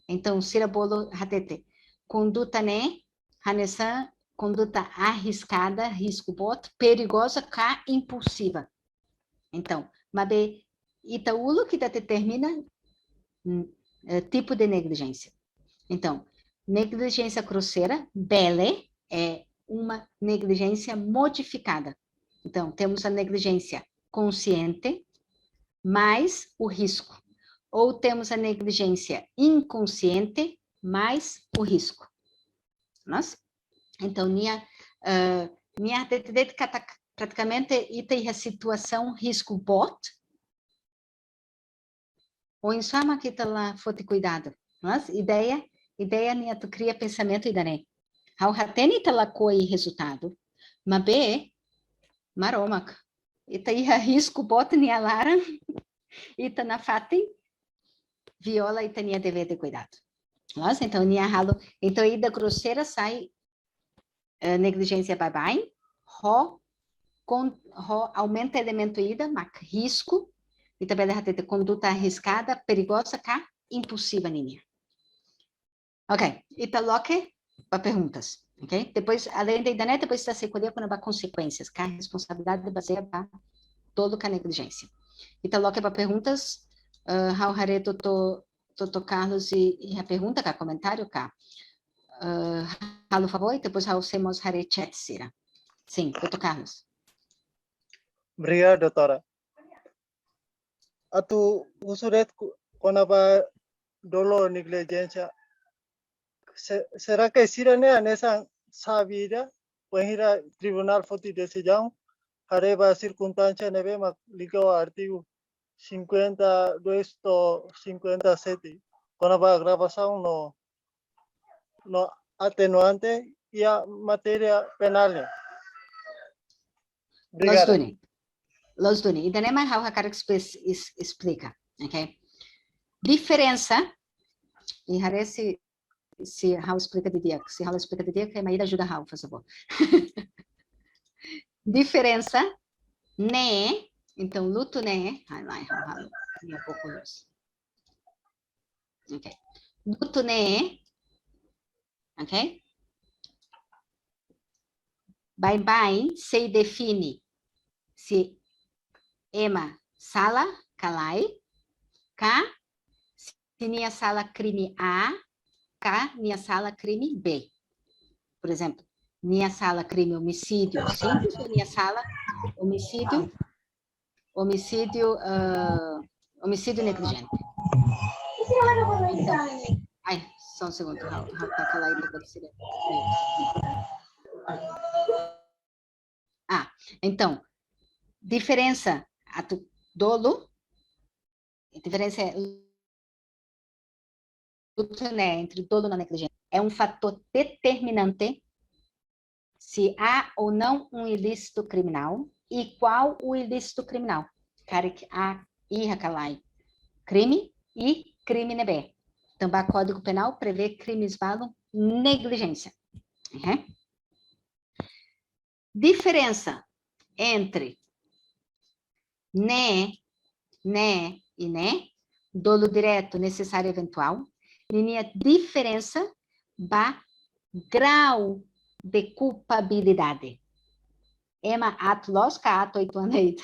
Então, sira bolo hatete, conduta né, hanesan, conduta arriscada, risco bot, perigosa, cá impulsiva. Então, mabe itaulo que determina tipo de negligência. Então, negligência grosseira, bele, é uma negligência modificada. Então, temos a negligência consciente, mais o risco. Ou temos a negligência inconsciente, mais o risco. Mas, então, praticamente, ita a situação risco bot, ou em sua que está lá, fote cuidado. Mas, ideia nia tu cria pensamento idane. Hau hateni tala coi resultado. Mabe maromak. Ita ia risco bota nia lara. Ita na fati viola ita nia dever de cuidado. Mas então nia halo, então ida grosseira sai negligência bye-bye, ho aumenta elemento ida, mak risco, e também deve ter conduta arriscada, perigosa, cá, impulsiva, ninia. Ok, italoque para perguntas, ok? Depois, além da ideia, depois está se colher quando há consequências, cá, responsabilidade baseada para todo a negligência. Italoque para perguntas, Raul Hareto, Toto Carlos e a pergunta, cá, comentário, cá. Raul, favor, e depois Raul Semos Haret Sira. Sim, Toto Carlos. Obrigado, doutora. Atu usuret quando vai dolo negligência, será que sirane nessa sabida, penhira tribunal foti decisão, hareba circunstância neve mak ligou artigo 52 to 57, quando vai gravação no atenuante e a matéria penal. Obrigado. Los Duni. E daí mais Raul Hakara explica, ok? Diferença, e Hare se Raul explica de dia, se Raul explica de dia, que a Maíra ajuda Raul, por favor. Diferença, né? Então, luto, né? Ai, lá, Raul, tinha pouco luz. Ok. Luto, né? Ok? Bye-bye se define se Ema, sala, calai, K, se minha sala crime A, K, minha sala crime B. Por exemplo, minha sala crime homicídio simples ou minha sala homicídio negligente. Então, ai, só um segundo, Raul, tá calai para você. Então, diferença dolo, a diferença é entre dolo e negligência. É um fator determinante se há ou não um ilícito criminal e qual o ilícito criminal. Karik a irrakalai. Crime e crime nebe. Também o Código Penal prevê crimes valem negligência. Uhum. Diferença entre né e né, dolo direto, necessário, eventual, linha diferença ba grau de culpabilidade. Ema ato lógica, ato oitoaneita.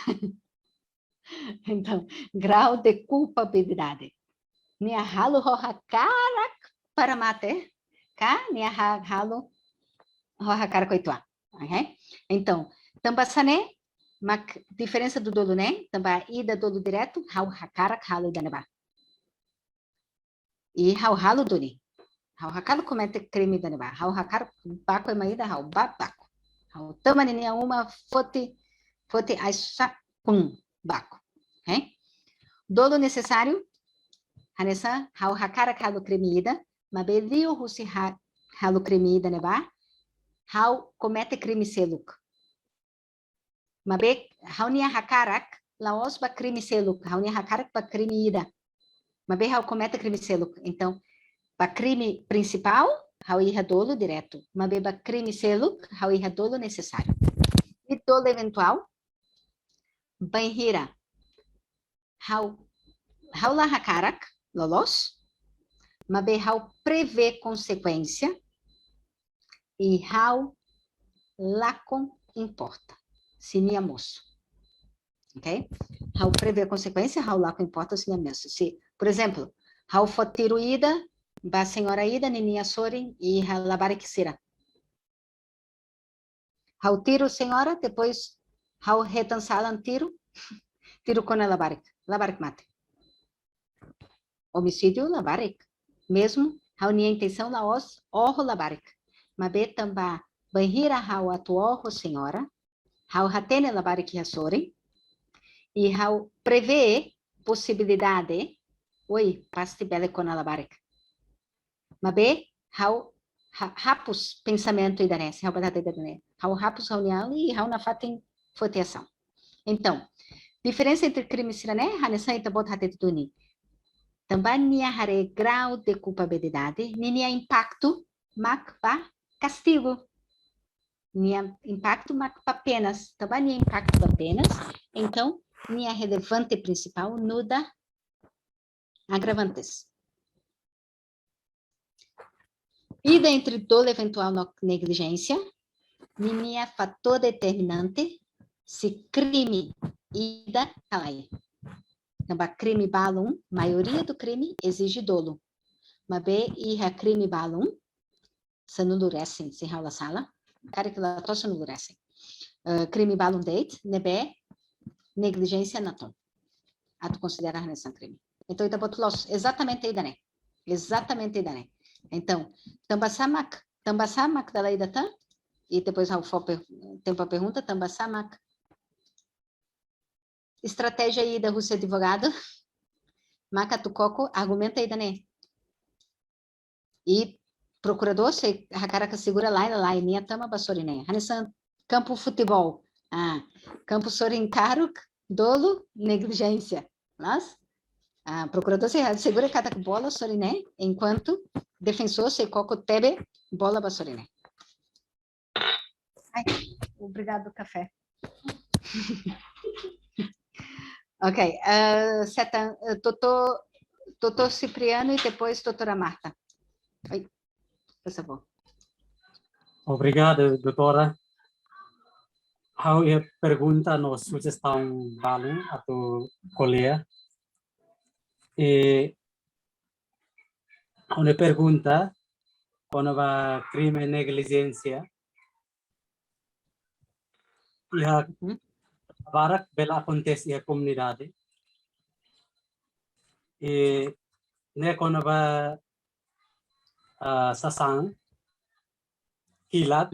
Então, grau de culpabilidade. Nia halo roha karak para mate, ka nia halo roha karak oitoa. Então, tambasane, mak diferença do dolo, né? Também ida dolo direto, hau hakarak halo daneba. E hau halo doni. Hau hakalo comete crime daneba. Hau hakar baco é maída, hau baco. Hau tamaninha uma fote aisa pum baco. Dolo necessário, hanessa hau hakarak halo crime ida, mabelio husi halo crime ida neba. Hau comete crime seluk. Mabe haunia hakarak laos ba crime seluk, haunia hakarak ba crime ida. Mabe hau comete crime seluk. Então, ba crime principal, hau iha dolo direto. Mabe ba crime seluk, hau iha dolo necessário. E dolo eventual, banhira hau la hakarak lolos. Mabe hau prevê consequência e hau lacon importa. Sinia moço. Ok? Hau prevê a consequência, hau lacon importa, sinia moço. Se, por exemplo, hau fotiru ida, ba senhora ida, ninia sorin e labarik sira. Hau tiro senhora, depois hau retansalan tiro com a labarik mate. Homicídio, labarik. Mesmo, hau nia intenção laos, orro labarik. Mabe tamba banhira hau atuorro senhora, hau hatene labarik hasori, e hau prevê possibilidade, oi, paste bele com a labarik. Mabe, hau rapus pensamento idanese, hau batata idanese, hau rapus reunião e hau na fatem foteação. Então, diferença entre crime e sirané, hanesan itabot hatet duni. Também nia hare grau de culpabilidade, nia impacto, mak ba castigo. nia impacto apenas, também nia impacto apenas, então, nia relevante principal nuda agravantes. E dentre dolo eventual negligência, nia fator determinante, se crime ida calai. Então, crime balum, maioria do crime exige dolo. Mas iha crime balum, se nulurecem, se raula sala, cara que lá tosse nulurecem. Crime balum date, nebe, negligência naton. A tu considerar nessa crime. Então, ita botulos, exatamente aí, né? Exatamente aí, né? Então, tambasamak da lei da tan, e depois ao tempo a pergunta, tambasamak. Estratégia aí da Rússia advogado, Macatucoco, argumenta aí, né? E procurador, se a cara segura lá, e minha tama basoriné. Hanesan, campo futebol. Campo sorincaruk, dolo, negligência. Mas, procurador se segura cada bola soriné, enquanto defensor se coco tebe, bola basoriné. Ai, obrigado, café. Ok, doutor Cipriano e depois doutora Marta. Oi, por favor. Obrigado, doutora. Hau ia pergunta no sugestão balum atau colega. E uma pergunta quando vai crime negligência. Ia varak bela acontece a comunidade. E né quando vai sasang kilat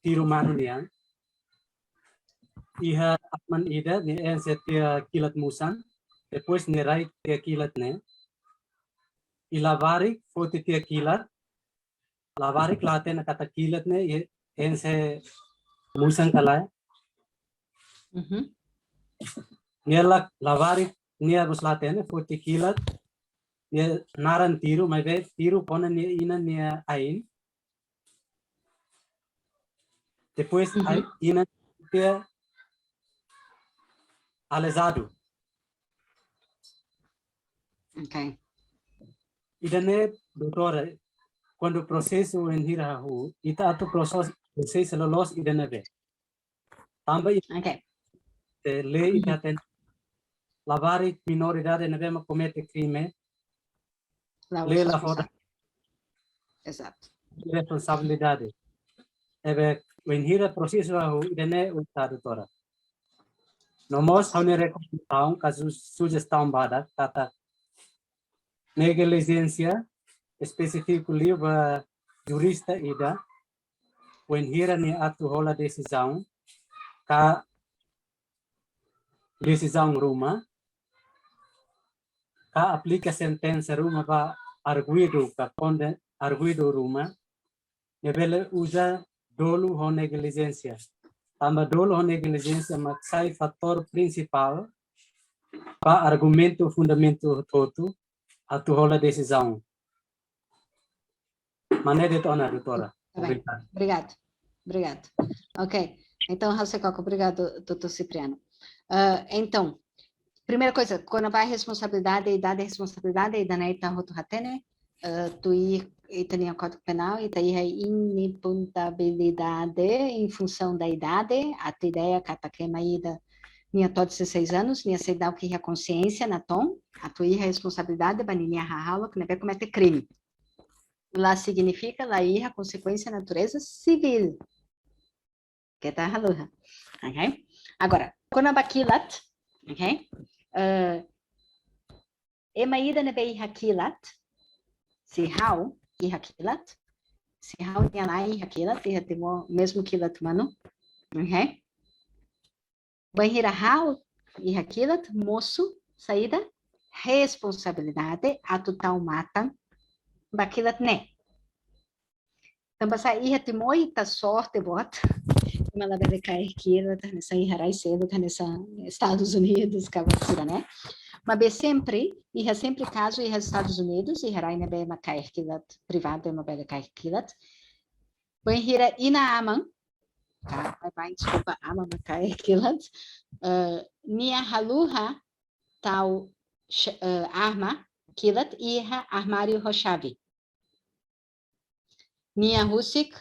tiru manunia. Iha atman ida ni setia kilat musan. Depois nerai tia kilat ne. Ilavarik foto tia kilat. Lavarik late na kata kilat ne ense musan kalai. Nielak lavarik nia bus late ne foto kilat. Nia naran tiru mai ve tiru pona nia ina nia ain. Depois ina tia alesado. Ok. Idane doutora quando o processo em hirahu ita atu processo lolos idane be. Também Ok. lei ita ten lavare minoridade neve ma comete crime. Lei la foda. Exato. Responsabilidade. Ebe when hira processo ahu idane uta doutora. Nomos haune rekomendão caso sugestão bada kata negligência específico livro jurista ida when hira ni atu rola decisão ka decisão ruma ka aplica sentença ruma ba arguido ka conde arguido ruma nebele usa dolo ou negligência tamba dolo ou negligência maksai fator principal pa argumento fundamento todo atu rola decisão. Maneira de tornar, doutora. Obrigado. Ok. Então, Raulsecoca, obrigado, doutor Cipriano. Então, primeira coisa, quando vai responsabilidade e idade, responsabilidade, e daí está roturatene, tu tem o Código Penal, e daí é inimputabilidade em função da idade, a tua ideia, que está queimada, minha todos 16 anos, minha sei dar o que é a consciência na tom, a tua responsabilidade, baninha rahala, que não vai cometer crime. Lá significa, lá a consequência natureza civil. Que tá haluha. Ok? Agora, quando a baquilat, ok? Emaída nebe hakilat, se hau e hakilat, se hau e lá e hakilat, e temo mesmo kilat mano, ok? Banhira hau e hakilat, moço, saída, responsabilidade, atutal matam, bakilat ne. Então, basta ir a muita sorte, bota. Ela deve cair aqui, ela está nessa irrai cedo, está nessa Estados Unidos, cavacira, né? Mas sempre, ir sempre caso ir aos Estados Unidos, irrai na bema cair quilat privado, uma bela cair quilat. Banhira ina aman. Vai, desculpa, ama makai kilat. Nia haluha tal arma kilat iha armário rochavi. Nia husik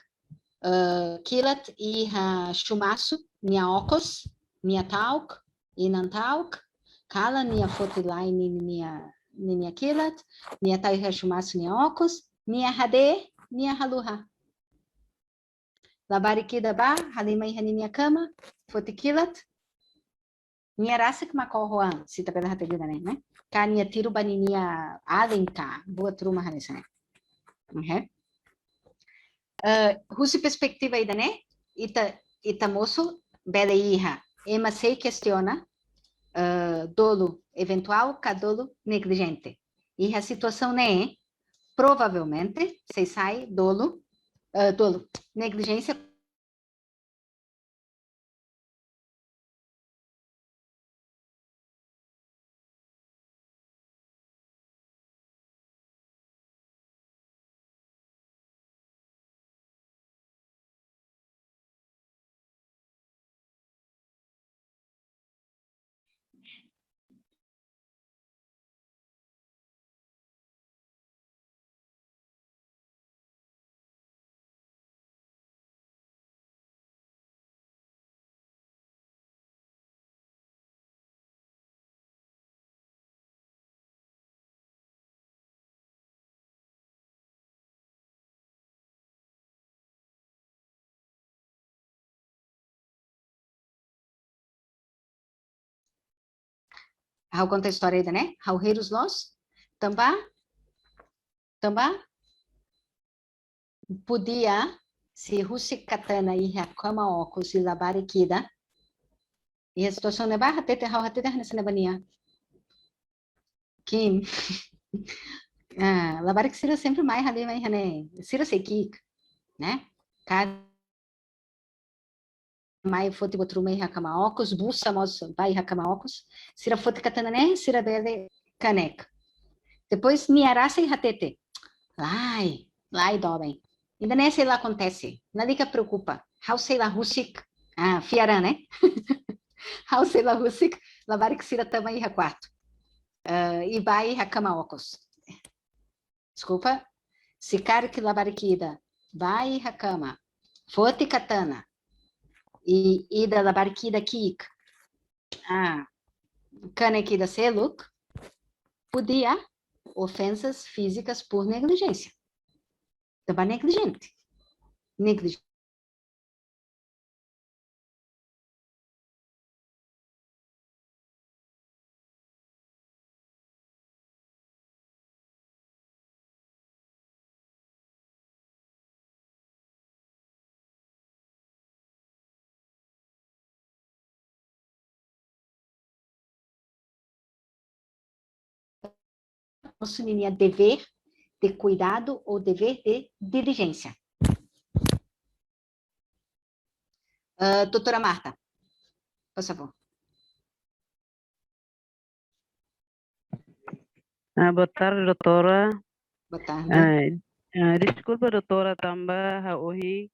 kilat iha chumaço, nia okos, nia tauk, inan tauk, kala nia fotilai nia kilat, nia taiha chumaço, nia okos, nia hade, nia haluha. Labarikida ba, halima iha nia kama, fotikilat, nia rasik makohoan, sita pela hategida né? Ka nia tiru baninia alenka, boa truma hanesa né? Rusi perspectiva ainda, né? Ita moço, bela iha, ema sei questiona, dolo eventual, cadolo negligente. E a situação né? Provavelmente, se sai dolo, negligência. How conta a história ainda, né? How heiros los, tambá podia se Rusi katana e kama óculos e labarikida. E a situação não é barra tete how hatete nessa nebania. Kim. Labarik sira sempre mais ali mais né? Sira sekik, né? Cada mai fote botru mai hakama óculos, bussa mos vai hakama óculos. Sira fote katana né? Sira bele caneca. Depois niarasa e hatete. Lai dobem. Ainda nem sei lá acontece. Não liga preocupa. How sei lá Rusik. Fiaran, né? How sei lá Rusik. Labarik sira também a quarto. E vai a cama óculos. Desculpa. Se cara que labarikida. Vai a cama. Fote katana. E da labarikida kik. Canekida seluk. Podia ofensas físicas por negligência. Também negligente. Nosso dever de cuidado ou dever de diligência. Doutora Marta, por favor. Boa tarde, doutora. Boa tarde. Desculpa, doutora, também hoje,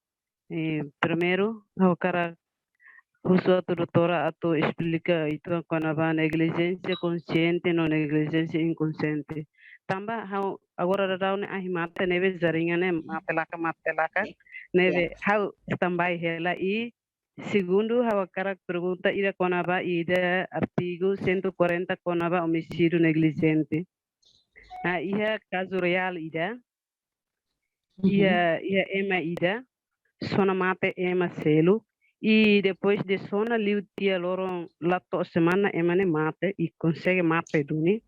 primeiro, eu quero a doutora a explicar isso quando a negligência consciente não negligência inconsciente. Também agora da a himata neve zaringa né matelaka neve how também ela e segundo a cara pergunta ida quando a ida artigo 140 quando a homicídio negligente. Ia caso real ida. Ia ema ida. Sona mate ema selo. E depois de sona liu tia loro lato semana emane mate e consegue mate duni.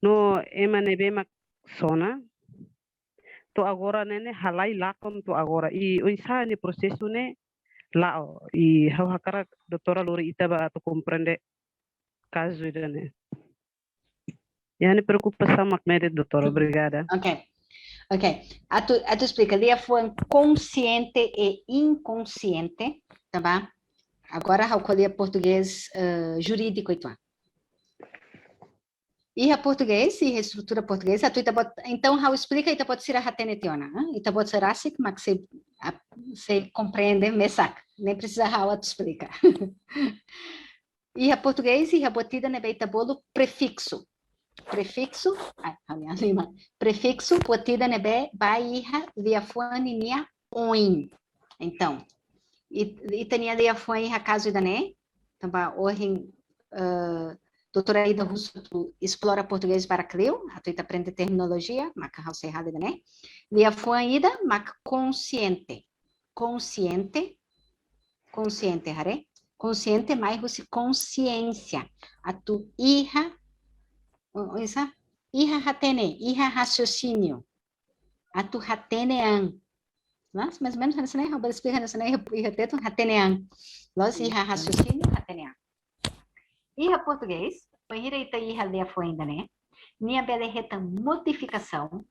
No emane bema sona. To agora nene halai lakon to agora. E o insane processo ne lao. E hau hakara doutora lori itaba to compreende caso ida ne. Yani preocupação macmede doutora, obrigada. Ok. A tu explica, ali foi consciente e inconsciente, tá bom? Agora eu colhi português jurídico e a português e a estrutura portuguesa, então eu explica e pode ser a hatenetiona, e pode ser assim, mas você compreende, me saca. Nem precisa Raul te explicar. E a português, e a botida ne beita bolo prefixo. Prefixo, prefixo, botida ne be, baiha, liafuani, nia, oin. Então, e tenia liafuani, acaso da né? Então, hoje, doutora Ida Russo, tu explora português para Cleo, a tu aprende terminologia, maca house errada, né? Liafuani, ida, maca consciente. Consciente, hare? Consciente, mais você consciência. A tu iha hatene, iha raciocínio. A tu hatenean. Mas mais ou menos, nessa né? Rouba explica nessa né? Iha teto, hatenean. Nós iha raciocínio, hatenean. Iha português, banheira ita iha lea foi ainda, né? Nia belerreta modificação,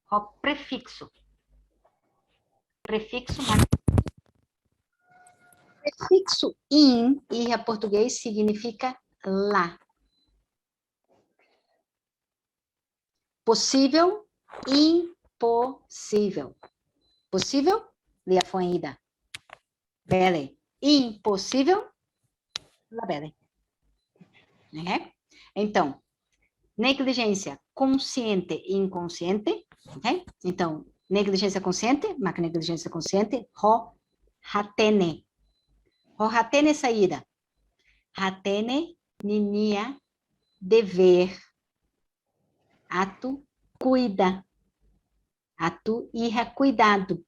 o prefixo. Prefixo, prefixo in, e a português significa lá. Possível, impossível. Possível, lia foida. Bele. Impossível, la bele. Então, negligência consciente e inconsciente. Então, negligência consciente, mas negligência consciente, ho hatene. Hatene saída. Hatene ninia dever. Ato cuida. Ato iha cuidado.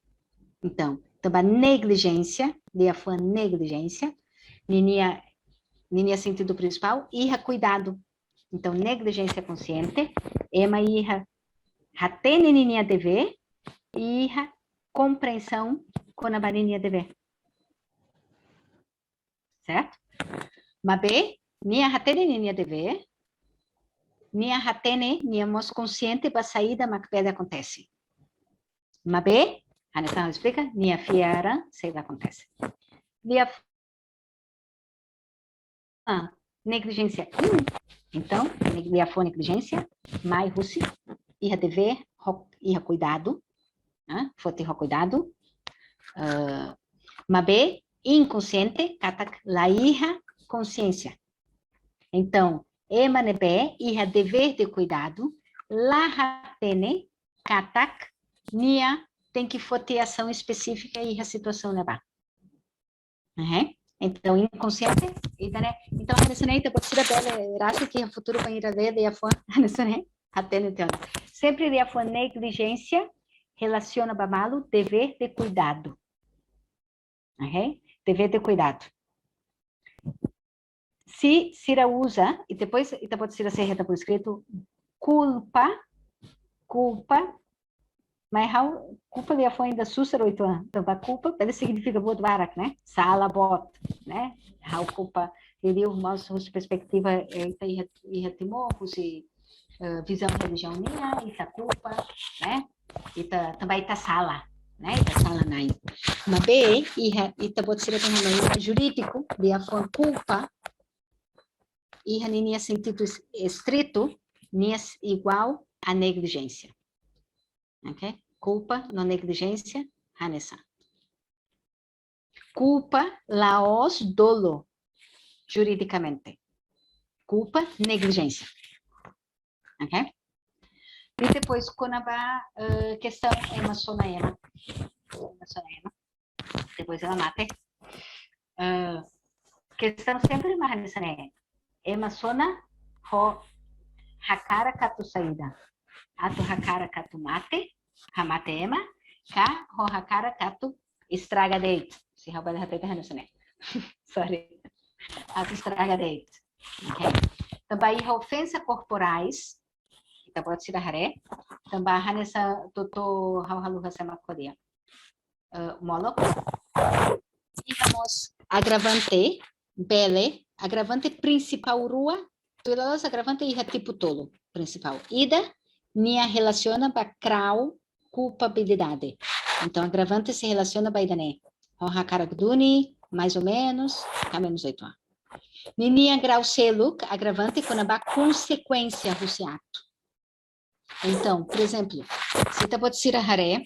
Então, também negligência, lia foi negligência. Ninia sentido principal, iha cuidado. Então, negligência consciente, ema iha hatene ninia dever, iha compreensão com a ninia dever. Certo? Mas B, nia hatene nia dever, nia hatene, nia mos consciente para saída, mas que acontece. Mas B, a Nessa explica, nia fiera, sei que acontece. Nia negligência. Então, nia for negligência, mais russi, iha dever, iha cuidado, for ter cuidado. Mas B, inconsciente, katak la iha consciência. Então, emanebe, iha dever de cuidado, la hatene, katak, nia, tem que ter ação específica e a situação levar. Então, inconsciente, então, a neceneta pode ser bela, acho que o futuro vai ir a ver, a fã, hatene, sempre a fã negligência, relaciona babalo, dever de cuidado. Dever de cuidado. Se Cira usa, e depois pode ser reta por escrito, culpa, mas culpa ali foi ainda susser 8 anos. Então, a culpa, ele significa bot barak, né? Sala bot, né? A culpa, ele o nosso perspectiva e timor, se visão religião minha, e a culpa, né? E também tá sala, né? Tá sala nai. Mas B, e pode ser também jurídico, de a foi culpa, e a linha sentido estrito, igual a negligência. Ok? Culpa, não negligência, Hanessa. Culpa, laos, dolo, juridicamente. Culpa, negligência. Ok? E depois, quando a questão é uma sonaema. Depois ela mata. Questão sempre mais nessa, né? Ema sona, ho, hakara katu saída. Ato hakara katu mate, hamate ema, ka ho hakara katu estraga date. Se rouba da teta nessa, né? Sorry. Ato estraga date. Ok? Também ofensa corporais, então pode ser a haré. Também nessa toto halu hasema kodia. Moloco. E vamos agravante, bele, agravante principal rua, todas agravante e tipo tolo principal. Ida, nia relaciona para crau culpabilidade. Então, agravante se relaciona para né? O hakaragduni, mais ou menos, tá menos 8 anos. Ninia grau seluk, agravante com a consequência do ato. Então, por exemplo, se tá pode ser a haré,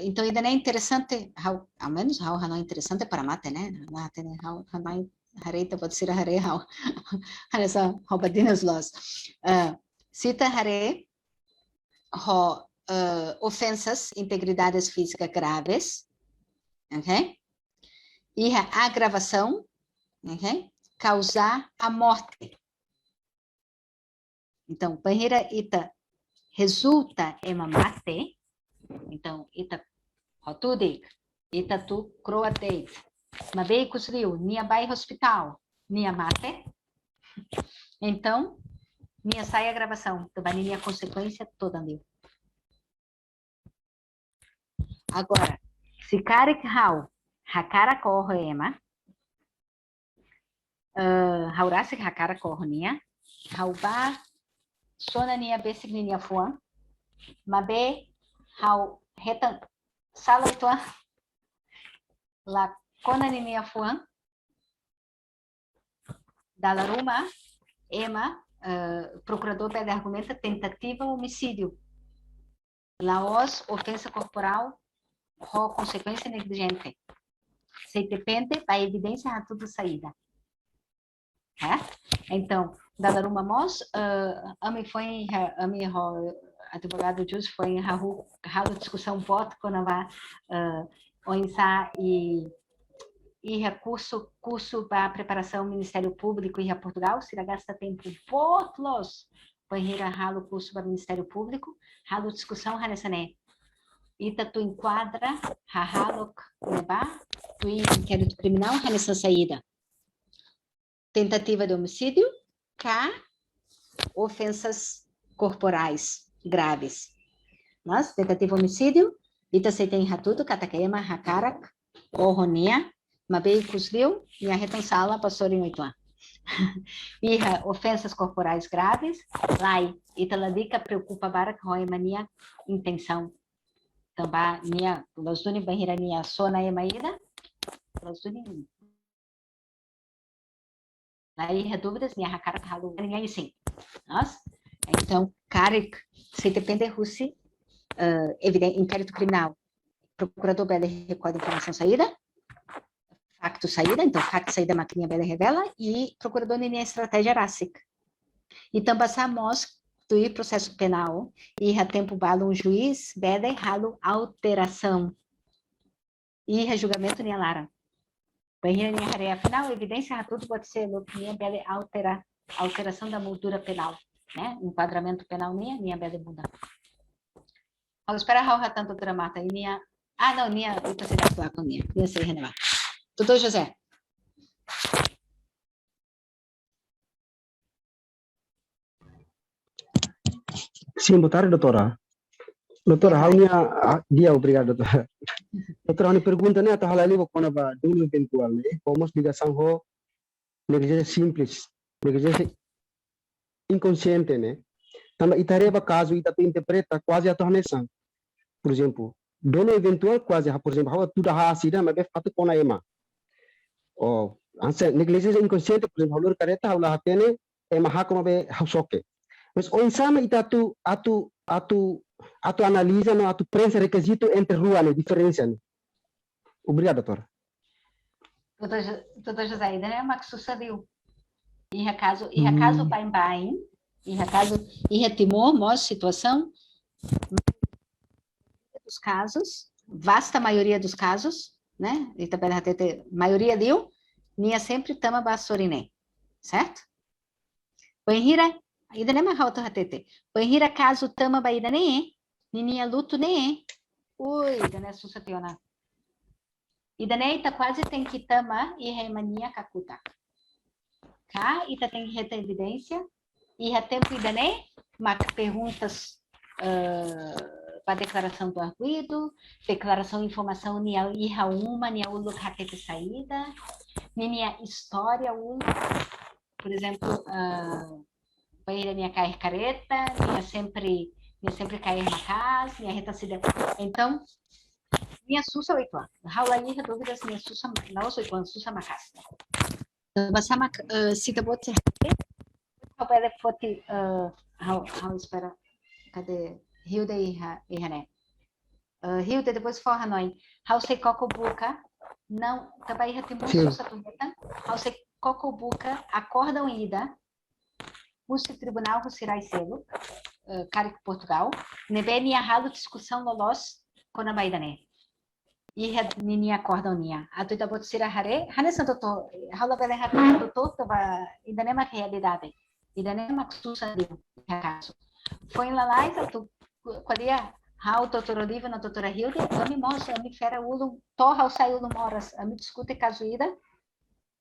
Então, ainda não é interessante, ao menos não é interessante para mate, né? Mate, né? Não hareita pode ser hare, essa roubadinas los. Cita hare, ofensas, integridades físicas graves, ok? E a agravação, ok? Causar a morte. Então, banheira ita resulta em mate. Então, ita hotudik, ita tu croateit. Mabei kusriu, nia bai hospital, nia mate. Então, nia sai a gravação, também nia consequência toda ali. Agora, se karik hau, hakara corro ema, haurasik hakara corro nia, hauba sona nia besig nia fuan, mabe hau retan salotua la kona nia fuan, dalaruma ema, procurador pede argumenta tentativa homicídio. Laos, ofensa corporal, consequência negligente. Se depende da evidência a tudo saída. Então, dalaruma mos, ami foi, ami advogado jus foi em ralo discussão voto quando vai onsa e curso para preparação Ministério Público e a Portugal, se gasta tempo votos para ir a ralo curso para Ministério Público, ralo discussão hanesané. Ita tu enquadra ralo leba, tu inquérito criminal hanesa saída. Tentativa de homicídio, ofensas corporais graves. Mas tentativa de homicídio, ita se tem tudo, katakeema, hakarak, orronia, mabei kusriu, e a retansala passou em 8 anos. E ofensas corporais graves, lai, ita ladika preocupa barak roi mania intenção. Também, nia, los duni banheira nia sona emaída, los duni. Aí, dúvidas, nia hakarak halu, ninguém sim. Nós, então, karik, se depende russi, evidente, inquérito criminal, procurador bela recolhe informação saída, facto saída, então, facto saída, maquininha bela revela, e procurador nem estratégia rássica. E também passamos do processo penal, e a tempo bala um juiz, bela ralo alteração, e julgamento nem lara. Banheira nem areia final, evidência, tudo pode ser, minha bela alteração da moldura penal, né? Enquadramento penal, minha bela muda. Vamos esperar a tanto gramata, e minha, não, minha, eu tô sem atuar com minha sei renovar. Doutor José. Sim, boa tarde, doutora. Doutora, dia obrigado, doutora. Doutora, a pergunta né, tá ali quando vai dolo eventual, né? Como ligação ho negligência simples, negligência inconsciente, né? Também itareba caso ita interpreta quase a tornação. Por exemplo, dolo eventual quase, por exemplo, how tudo ha sida, mas fato kona ema. Oh, anse negligência inconsciente, por exemplo, halur careta haulah tene ema ha como be hausoke. Mas o insama ita atu analisa no atu prensa requisito entre rua né, diferença né. Obrigado, doutora. Doutor José, ainda não é uma que sucedeu. E caso bem, e caso timor, mostra situação, dos casos, vasta maioria dos casos, né? E também maioria deu, minha sempre tama basorine, certo? Banhira, ainda nem mais alto hatete. Banhira caso tama baída nem nininha luto nem ui, ainda não sucedeu nada. E daí tá quase tem que tama e remania kakuta. Cá e tá tem que reter evidência e a tempo e daí perguntas para declaração do arguido, declaração de informação nia iha uma nia ulo hakete saída, nia história por exemplo, para nia cair careta, nia sempre cair na casa, nia reta se então minha sussa 8 anos. Raula aí dúvidas minha sussa não 8 anos sussa macas. Basama cita bote. How pede fote how espera cadê Rio de Ihané. Rio de depois for Hanoi. How se Cocobuca, não, também já tem Sim. muito essa pergunta. How se Cocobuca, acordam ida, o tribunal, o Sirai Selo, Carico Portugal, nebe nia halo discussão lolos, com a baidane. E nia acordam nia. A tuita bot sira hare, hanesan doutor, halo bele hare doutor, tava, ainda nem uma realidade. Ainda nem uma sussa de caso. Foi em Lalais, tu, qual é? How doutora Oliva na doutora Hilde, eu me mostro, eu me fera ulo, torra o saiu no moras, eu me discute casuída,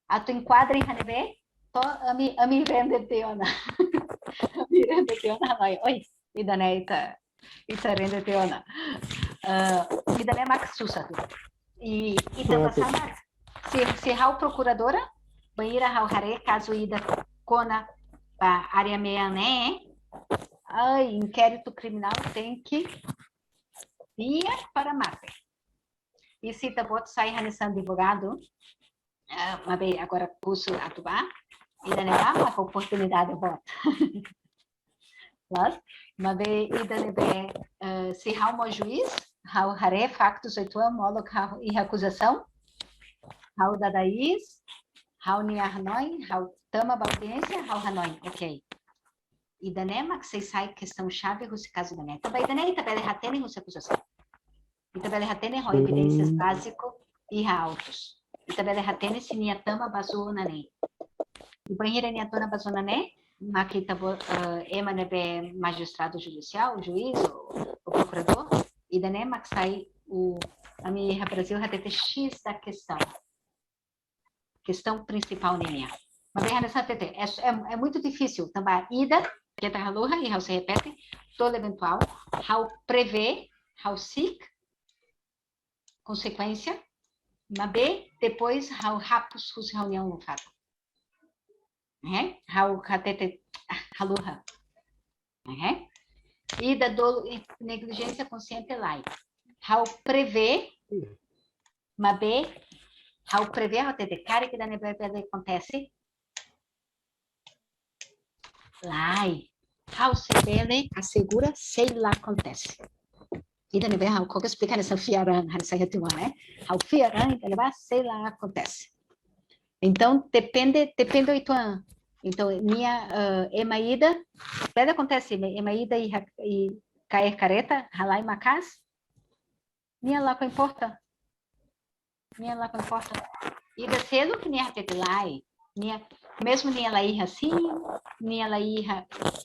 a tu enquadra em Hanebe, to a me rende teona. A me rende teona, Hanoi. Oi, ida neita, ita rende teona. Ida ne max sussa. E então sama, se how procuradora, banheira how hare casuída cona a área meia né? Ai, inquérito criminal tem que via para mate. E se tá bot sai hanesan advogado, agora curso atuar, ainda não há uma oportunidade de voto. Mas ainda não se há um juiz, há hare factos oituam molo e acusação, há o dadaís, há o niarnoi, há o tama audiência, há o hanoi, ok. E da nema que se sai questão chave russo caso da neta, também da neta bele hatene russo acusação. E também hatene ro evidências básico e autos. E também hatene se nia tama basou na ne. E banheira nia tona basou na ne, aqui tá ema nebe magistrado judicial, o juiz, o procurador, e da nema que sai a minha Brasil hatete x da questão principal minha. Mas bem nessa TT, é muito difícil também ida que tá haluha e how se repete todo eventual, how prevê, how seek consequência, mas b depois how rapus hus reunião no fato. How hatete haluha. Ida dolo e negligência consciente lá. How prevê, mas b how prevê hatete cara que da nebele acontece. Lai, how se bele assegura, sei lá acontece. E daí how como explicar essa fiaran, essa retima, né? How fiaran, ele sei lá acontece. Então depende do ituan. Então minha emaída, pede acontece emaída e cair careta, halai macas. Minha lá com importa. Minha lá com importa. E descendo que minha repete lai, minha mesmo nem ela ir assim, nem ela ir.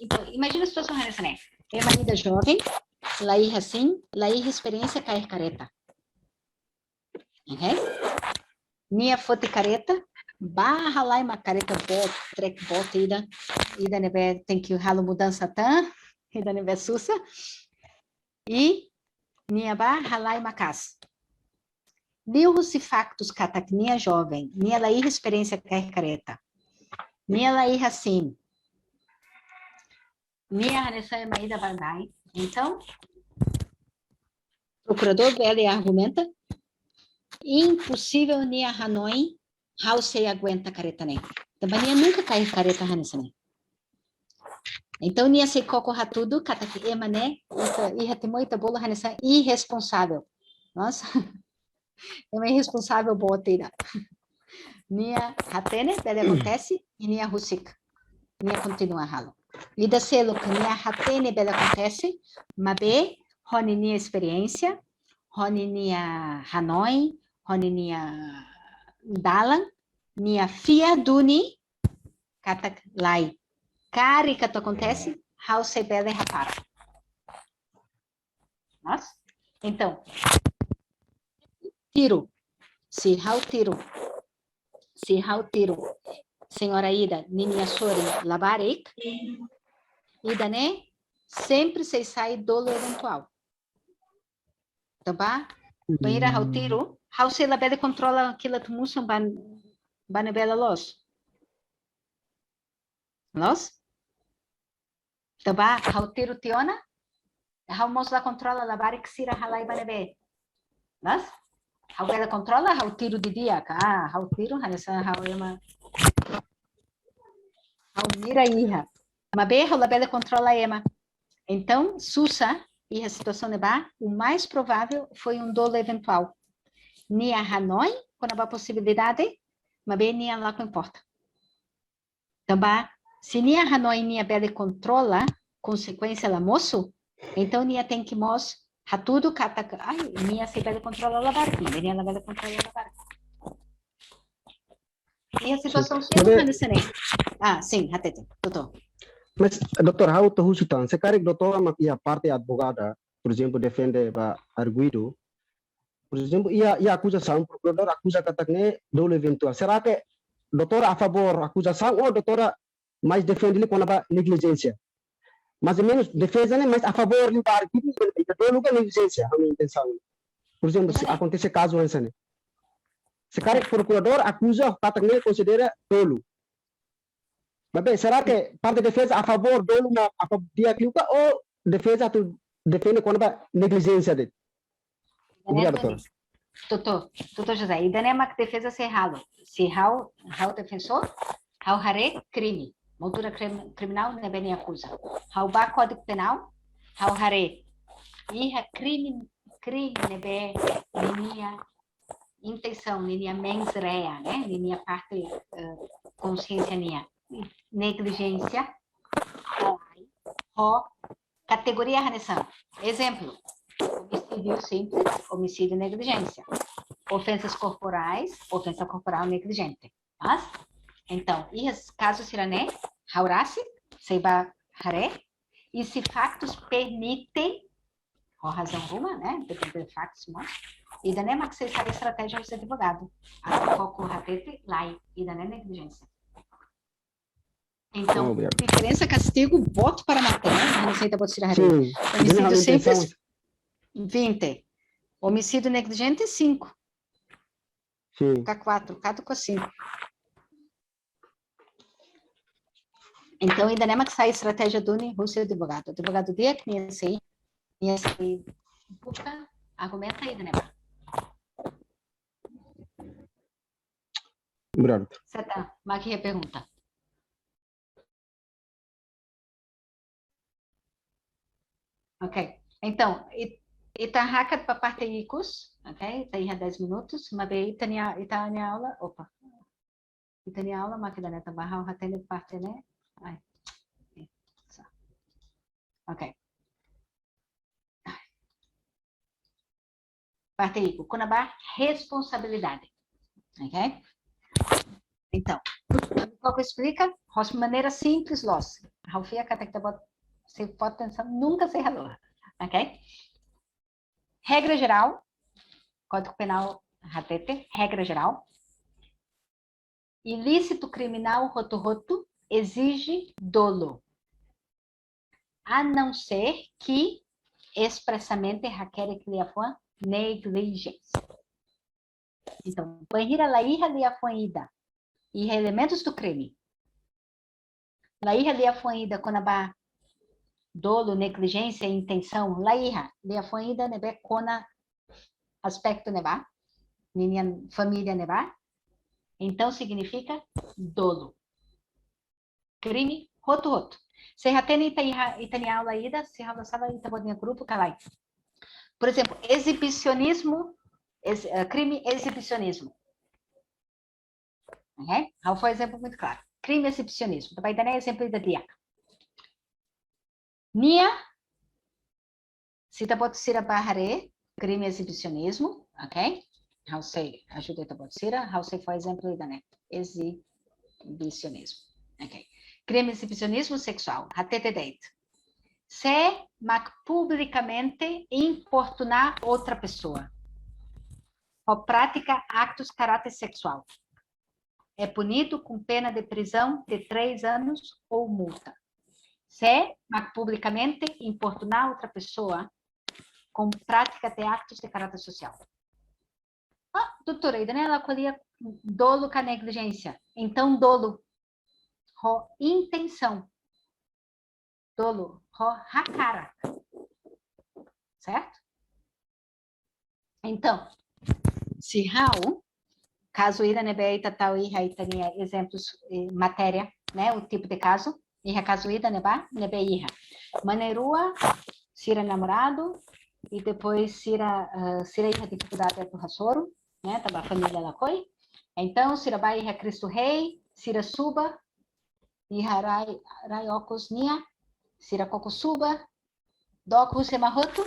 Então, imagina a situação nessa, né? É uma vida jovem, ela ir assim, ela ir experiência cair careta. Minha foto careta, barra lá uma careta bot, trek bot, ida neve tem que ralo mudança tan, ida neve sussa, e minha barra lá uma casa. Livros e factos catacnia jovem, minha ela ir experiência cair careta. Minha laí assim. Minha nessa é maída bandai. Então, o procurador velho argumenta impossível nia Hanoi how se aguenta careta nem. Também nia nunca cai careta hanessa nem. Então nia se coco tudo cata que emané e hatimoita bolo hanessa irresponsável. Nossa. É uma irresponsável boteira. Nia hatene dele acontece e nia rusik. Nia continua ralo. Lida selo que nia hatene dele acontece, mas be honi nia experiência, honi nia Hanoi, honi nia dalan, nia fia duni kata lai. Cari que acontece, how se bele rapara. Nossa. Então, tiro. Se how tiro, senhora Ida, ninha sori labarik, Ida né, sempre se sai dolo eventual. Tá? Banheira how tiro, how se labele controla aquilo que musam banebela los. Los? Tá? How tiro tiona, how mos la controla labarik sira halai banebe. Los? How ela controla how tiro de dia, how tiro, how ema, how mira iha. Mas bem, how labela controla ema. Então, sussa e a situação neba, o mais provável foi um dolo eventual. Nia Hanoi, quando a possibilidade, mas bem nia lá não importa. Então, se nia Hanoi nia bele controla consequência da moço, então nia tem que mos tudo cata, ai, nia se bele controla la barca, nia la bele controla la barca. E a situação chega nesse nem. Sim, hatete, doutor. Mas, doutor, how to husutan? Sekarang doutor a parte advogada, por exemplo, defende para arguido. Por exemplo, ia acusação, o procurador acusa que dolo eventual. Será que doutora a favor da acusação ou doutora mais defende ele quando a negligência? Mais ou menos, defesa é mais a favor do arguido, dolo que negligência, a minha intenção. Por exemplo, se acontecer caso assim, sekarang o procurador acusa que considera dolo. Mas bem, será que parte da defesa a favor dolo a dia clica ou defesa tu defende quando a negligência dele? Obrigado, doutor José, e danema que defesa se ralo. Se hau defensor, hau hare crime. Moldura criminal ne bem acusa. Hau ba código penal, hau hare. E crime ne be linha intenção, linha mens rea, né? Linha parte consciência minha. Negligência, categoria reneção. Exemplo, homicídio simples, homicídio negligência. Ofensas corporais, ofensa corporal negligente. Mas, então, e os casos sirané, haurasi, seiba haré, e se factos permitem, ou razão alguma, né? Depende de factos, mas, e daí é que você sabe a estratégia do seu advogado. A foco ratete, lai, e daí é negligência. Então, diferença, castigo, voto para matar, não aceita voto tirar homicídio simples, 20. Homicídio negligente, 5. Sim. Fica 4 com 5. Então, ainda não é que sai a estratégia do Rússia advogado. O advogado dia que nem sei, busca, argumenta ainda, né? Obrigado. Certo, Maquia pergunta. Ok, então, Itahaca para parte ICUS, ok? Está aí há 10 minutos, mas bem, está em aula, opa, está em aula, mas que da neta barra, já tem parte, né? Ai, ok. Parte ICU, Kunabá, responsabilidade, ok? Então, qual que explica? De maneira simples, loss. Ralfia, que você pode pensar, nunca se relou, ok? Regra geral, Código Penal Ratete, regra geral. Ilícito criminal roto-roto exige dolo, a não ser que expressamente requer que lhe afã negligência. Então, banhira la hija lhe afuida e elementos do crime. La hija lhe afuida quando a dolo, negligência, intenção, la hija lhe afuida nebe kona aspecto neba, minha família neba. Então, significa dolo. Crime, roto-roto. Se já tem aula ainda, se já sabe, está botando grupo, calai. Por exemplo, exibicionismo, crime exibicionismo. Ok? Aí foi um exemplo muito claro. Crime exibicionismo. Vai dar exemplo da dia. Nia, se está botando sira barrare, crime exibicionismo, ok? How say, ajuda a botsira, how say foi exemplo da net. Exibicionismo. Ok. Crime exibicionismo sexual, hatete date. Se publicamente importunar outra pessoa. Ou prática atos de caráter sexual. É punido com pena de prisão de 3 anos ou multa. Se publicamente importunar outra pessoa com prática de atos de caráter social. Doutora, ainda não ela colhia dolo com a negligência. Então, dolo, intenção. Dolo, hakara. Certo? Então, se Raul, caso ira nebe tal e teria exemplos, matéria, né, o tipo de caso, iha caso ida neba, nebe iha. Manerua, Sira namorado, e depois Sira iha dificuldade do Hassoro, né? Tava a família lá coi. Então, Sira vai iha Cristo Rei, Sira suba, iha rai okos nia, Sira koko suba, dok huse mahoto,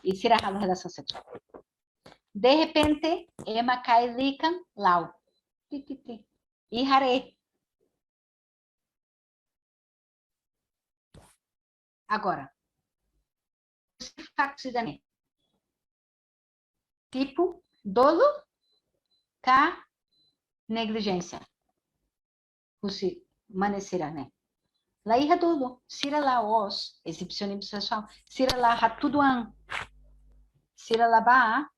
e Sira halo relação sexual. De repente, ema cai likan lau. E harei. Agora, factos idane. Tipo, dolo, ka, negligência. Husi, manesira, né? La iha dolo, sira la os, exibicionismo sexual, sira la hatuduan, sira la ba,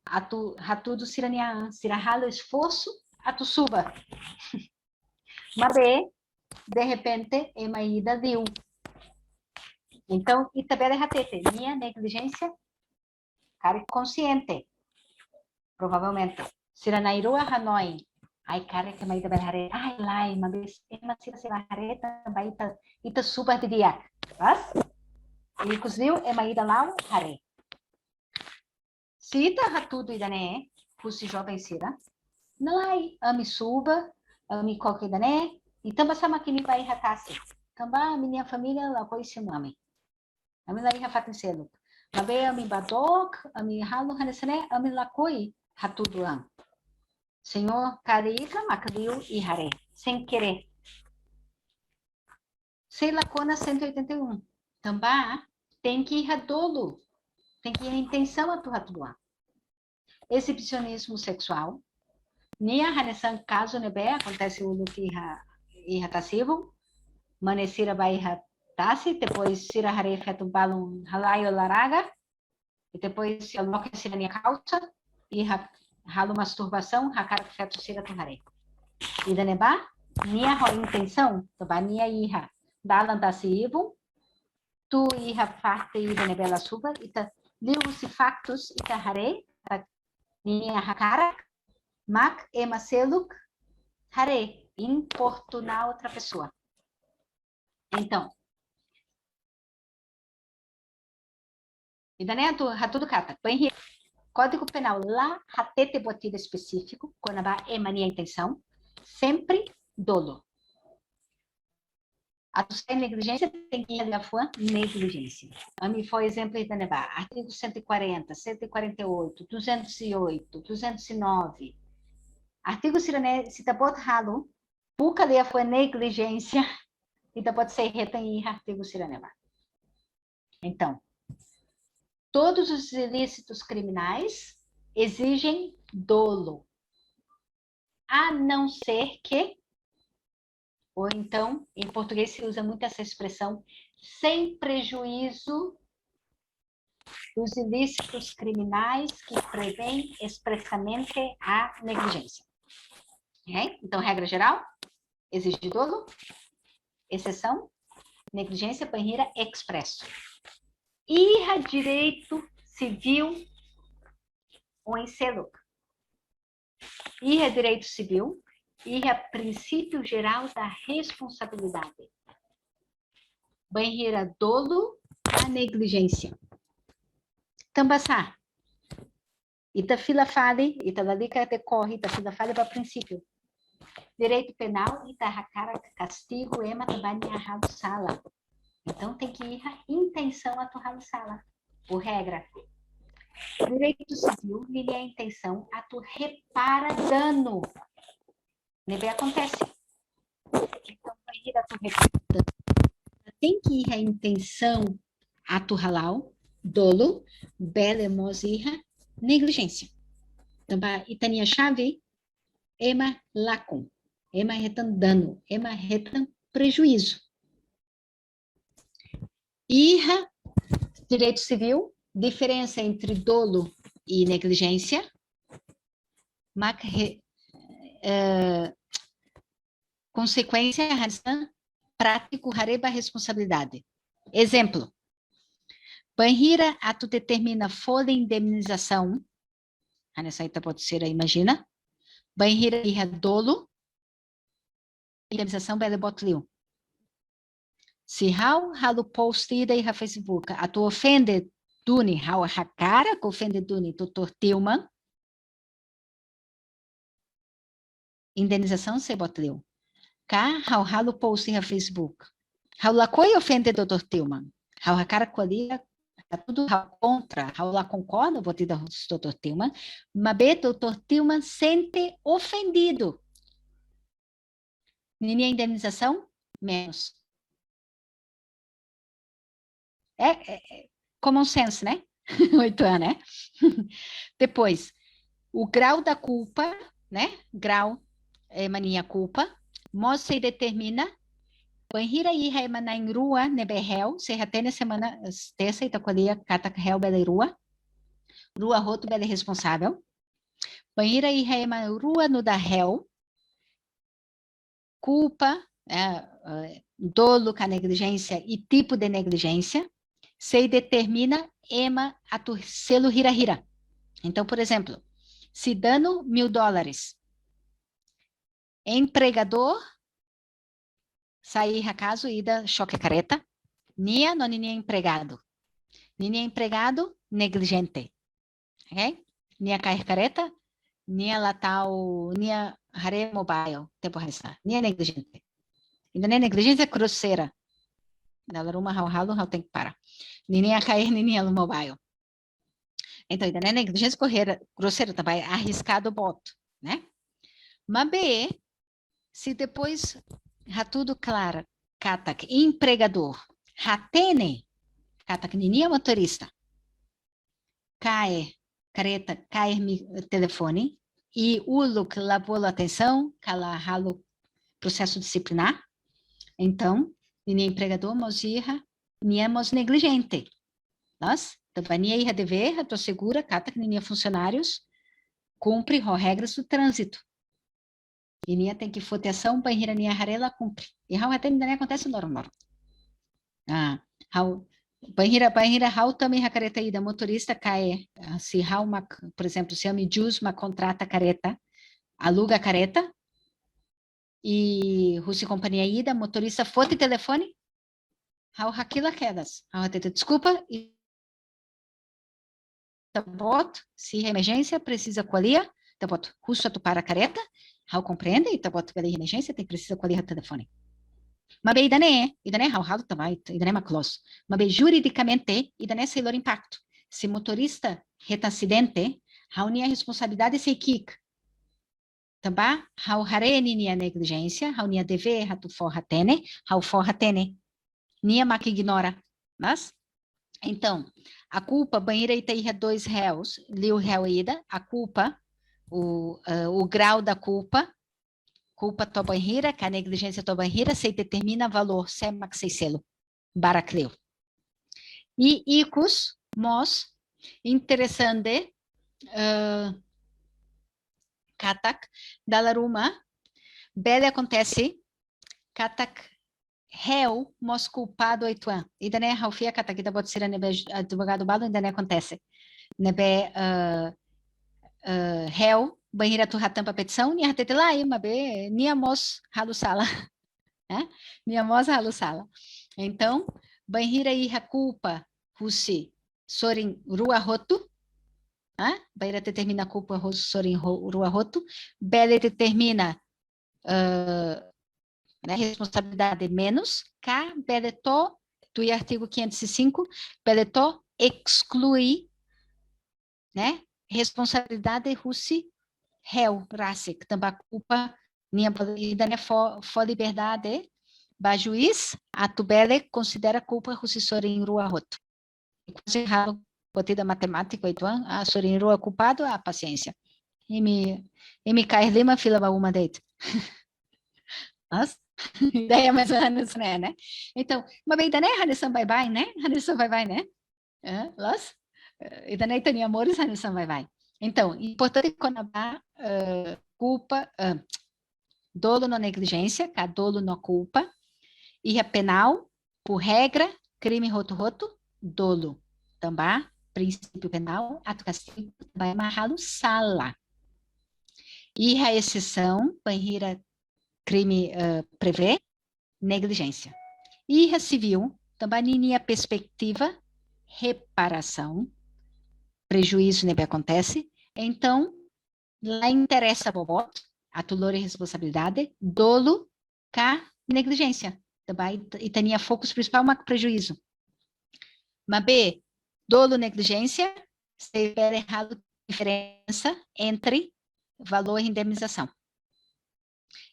hatudo siranian, sira halo esforço, atu suba. Mabe, de repente, ema ida diu. Então, itabela ratete, minha negligência, cara consciente, provavelmente. Sira nairua hanoi, ai cara que maida berhare, ai lai, mas ema sira hareta, vai ita super de dia, mas e cusviu ema ida lá hare. Se ita hatudo idane, pusi jovem sira, nalai, ami suba, ami qualquer idane, e tamba sama que me vai ratase. Tamba minha família lá conhece o nome. Ami lai hafatin selo. Mabe ami badok, ami halo hanesane, ami lakoi hatuduan. Senhor, carika, macadil e hare. Sem querer. Sei lacona 181. Tambá tem que ir a dolo. Tem que ir a intenção a tu hatuduan. Exibicionismo sexual. Nia hanesan caso nebe, acontece o luki iha tasivo. Manesira vai iha tasi, depois sira hare feto balum halaio laraga. E depois se aloca sira minha calça. Iha halo masturbação, hakara feto sira tuhare. Ida neba, nia ho intenção, toba nia iha dalan tasivo. Tu iha parte ida nebela suba, ita liu-se factus ita hare, nia hakara, mak ema seluk, hare, importunar outra pessoa. Então, ida né, tudo cata, põe Código Penal lá, hatete botida específico, quando é mania intenção, sempre dolo. A negligência tem que ir a fuan negligência. A mim foi exemplo da neba, artigo 140, 148, 208, 209. Artigo se tá bot halo, puca de a fuan negligência, e tá pode ser retenir artigo siraneba. Então, todos os ilícitos criminais exigem dolo, a não ser que, ou então, em português se usa muito essa expressão, sem prejuízo dos ilícitos criminais que prevêem expressamente a negligência. Okay? Então, regra geral, exige dolo, exceção, negligência banheira expresso. Iha direito civil ou em selo. Iha direito civil, iha princípio geral da responsabilidade. Banheira dolo a negligência. Tambaçá. Ita fila fale, ita lalika decorre, ita fila fale para princípio. Direito penal, ita hakara castigo, ema também arrado sala. Então, tem que ir a intenção a tu sala, por regra. Direito civil, ele é a intenção a tu repara dano. Nebe acontece. Então, vai ir a tu repara dano. Tem que ir a intenção a tu halal, dolo, belemos irra, negligência. Então, itania chave, ema lacum, ema retan dano, ema retan prejuízo. Irra, direito civil, diferença entre dolo e negligência. Consequência, prático, hareba, responsabilidade. Exemplo. Banhira, ato determina folha de indemnização. Nessa aí pode ser, imagina. Banhira, irra, dolo. Indemnização, bela, botliu. Se halo post ida e Facebook, a tu ofende duni, hau a cara que ofende duni, doutor Tillman, indenização se botleu. Cá, halo post e Facebook. Hau la coi ofende doutor Tillman. Hau a cara colia, tudo contra, hau la concorda, botida doutor Tillman, mas b doutor Tillman sente ofendido. Nini indenização? Menos. É common sense, né? 8 anos, né? Depois, o grau da culpa, né? Grau é mania culpa. Mostra e determina. Banhira e remana em rua, nebe réu. Se retém semana terça e tacolia, cata réu, bela rua. Rua roto, bela responsável. Banhira e remana rua no da réu. Culpa, dolo com a negligência e tipo de negligência. Se determina ema a tu selo hira. Então, por exemplo, se dano $1.000, empregador, sair a caso, ida, choque careta, nia, não nia empregado. Nia empregado, negligente. Ok? Nia cair careta, nia latal, nia hare mobile, tempo resta. Nia negligente. Ainda nem negligência grosseira. Dela uma hau tem que parar. Nia cair, nia mobile. Então, ainda não é negligência grosseira, também arriscado o boto, né? Mas B, se depois, já tudo claro, catak, empregador, ratene, catak, nininha motorista, cai, careta, cai telefone, e uluk lavou a atenção, cala ralo processo disciplinar, então, nininha empregador, mosirra, niamos negligente, nós, Tavania e dever, a tua segura, cata que nem funcionários, cumpre as regras do trânsito. E nem tem que foteação, banheira nem harela cumpre. E how até nem acontece normal. How banheira how também a careta aí da motorista cai, se how por exemplo, se a me jus uma contrata careta, aluga a careta e Rússia companhia ida, motorista fote telefone, how aquilo quedas. How até desculpa e tabot, se emergência, precisa qualia, tabot, russo tu para careta, how compreende, e tabot pela emergência, tem precisa qualia o telefone. Mas bem, idane how também, idane maclos. Mas bem, juridicamente, idane sailor impacto. Se motorista reta acidente, how nia responsabilidade se kick. Também, how hare nia negligência, how nia dever, hatu forra tene, how forra tene. Nia mac ignora. Mas, então, a culpa, banheira itaí dois réus, liu réu ida, a culpa, o grau da culpa tua banheira, que a negligência tua banheira, se determina valor, se max sei selo, baracleu. E icus, mos, interessante, katak, dalaruma, bele acontece, katak, réu, mos culpado oituan. Ainda nem a fia catakita pode ser advogado balo, ainda nem acontece. Nebe réu, banheira tu ratampa petição, nia ratete lá, ima be, nia mos ralo sala. Nia mos ralo sala. Então, banheira e a culpa, russi, sorin rua roto, banheira determina a culpa, sorin rua roto, bele determina né, responsabilidade menos, K, beleto, do artigo 505, beleto exclui, né, responsabilidade russi, réu, rasik, também culpa, minha for liberdade, ba juiz, ato bele, considera culpa russi sorin rua roto. Quase errado, botei da matemática, 8 anos, a sorin rua culpado, a paciência. E me cair lima, fila uma deita. Nossa. Ideia mais ou menos, né? Então, mas bem, né? Hanesan bye-bye, né? Hanesan bye-bye, né? Los? E daí tem amores, Hanesan bye-bye. Então, importante quando há culpa, dolo na negligência, que dolo na culpa, e é penal, por regra, crime roto-roto, dolo. Também, princípio penal, ato castigo, vai amarrá-lo sala. E a exceção, banheira crime prevê negligência. E civil, também minha perspectiva, reparação, prejuízo nem acontece. Então, lá interessa bobot, a dolor e responsabilidade, dolo, cá, negligência. Também, e tinha foco principal, mas prejuízo. Mas B, dolo, negligência, se tiver errado diferença entre valor e indemnização.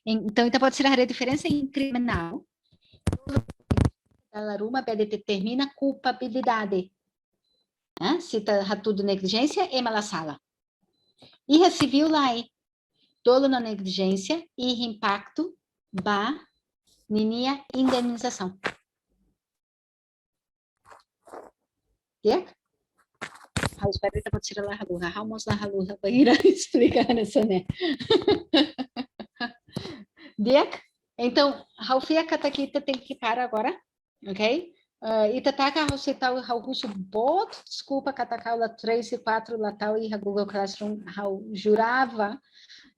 Então, pode ser a diferença em criminal. A Laruma determina culpabilidade. Se está tudo negligência, é mala sala. E a civil lá é dolo na negligência e impacto, ninia indemnização. Certo? Espero que pode ser lá a lua. Vamos lá a lua para ir explicar isso, né? Diak? Então, a fia cataquita tem que parar agora, ok? E tataka você tá o russo bot, desculpa catacar lá 3 e 4 lá tal e a Google Classroom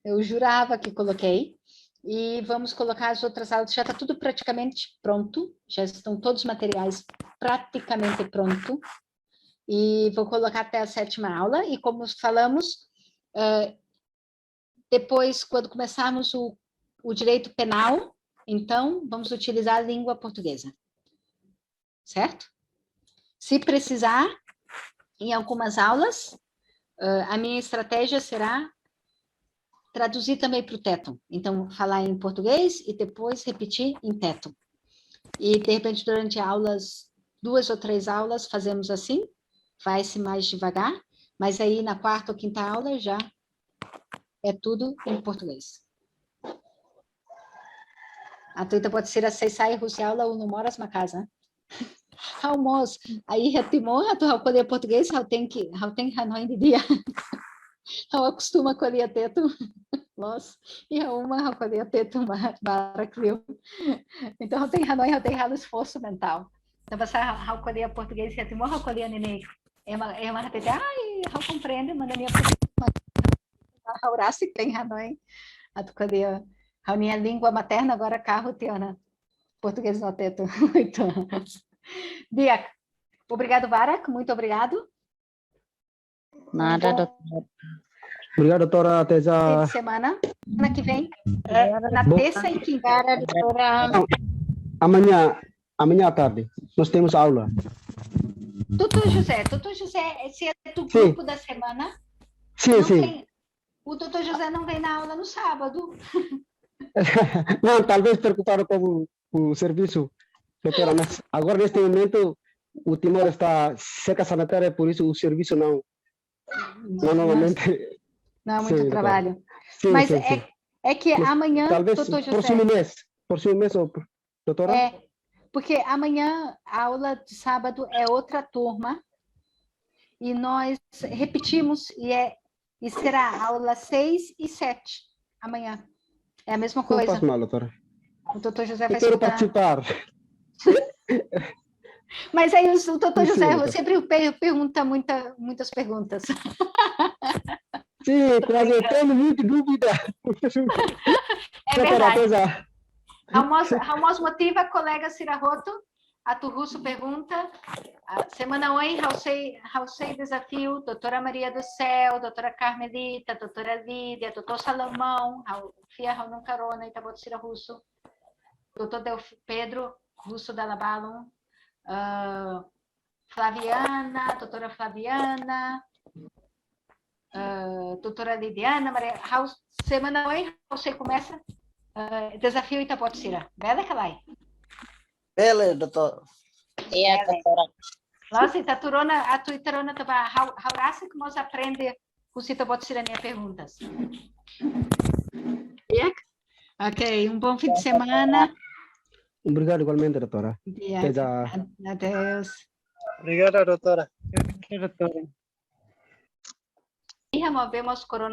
eu jurava que coloquei. E vamos colocar as outras aulas, já está tudo praticamente pronto, já estão todos os materiais praticamente pronto. E vou colocar até a 7ª aula, e como falamos, depois, quando começarmos o direito penal, então, vamos utilizar a língua portuguesa. Certo? Se precisar, em algumas aulas, a minha estratégia será traduzir também para o teto. Então, falar em português e depois repetir em teto. E, de repente, durante aulas, 2 ou 3 aulas, fazemos assim, vai-se mais devagar, mas aí na 4ª ou 5ª aula já é tudo em português. A tuita pode ser acessar e russa aula ou não moras na casa. Almoço, aí retimou, tu poder português, eu tenho Hanoi de dia. Eu acostumo a colher teto, nós, e eu colher teto para criou. Então, eu tenho Hanoi, eu tenho esforço mental. Então, você colher português, retimou, eu colher neném. É uma repete, eu compreendo, mas minha a Horácio tem Hanoi, a tu colher a minha língua materna, agora carro, Tiana. Português no teto. Então, Diak, obrigado, Barak, muito obrigado. Nada, doutora. Obrigado, doutora. Até já. Fim de semana que vem, na terça e quinta. Amanhã à tarde, nós temos aula. Doutor José, esse é do grupo da semana? Sim. O doutor José não vem na aula no sábado. Não, talvez preocupado com o serviço, doutora, mas agora neste momento o Timor está seca sanitária, por isso o serviço não normalmente. Não há muito trabalho. Sim, mas sim. É que amanhã, talvez doutor José... próximo mês, doutora? Porque amanhã a aula de sábado é outra turma e nós repetimos e será aula 6 e 7 amanhã. É a mesma coisa. Não faz mal, doutora. O doutor José vai quero escutar. Participar. Mas aí o doutor José sempre pergunta muitas perguntas. Sim, mas eu tenho muita dúvida. É verdade. Almoço motiva, colega Sirahoto, a tu russo pergunta, semana hoje, Rausei desafio, doutora Maria do Céu, doutora Carmelita, doutora Lídia, doutor Salomão, Fia Raunum Carona, Itabot Sira Russo, doutor Pedro, russo da Labalum, Flaviana, doutora Flaviana, doutora Lidiana, Maria, semana hoje, você começa, desafio Itabot Sira, bela Kalai. Bela, doutor. É, doutora. Nossa, a tua itarona estava haurasa que nós aprende o Cita Botsirania perguntas. Ok, um bom fim de semana. Obrigado igualmente, doutora. Até já. Adeus. Obrigada, doutora. Doutora. E removemos corona.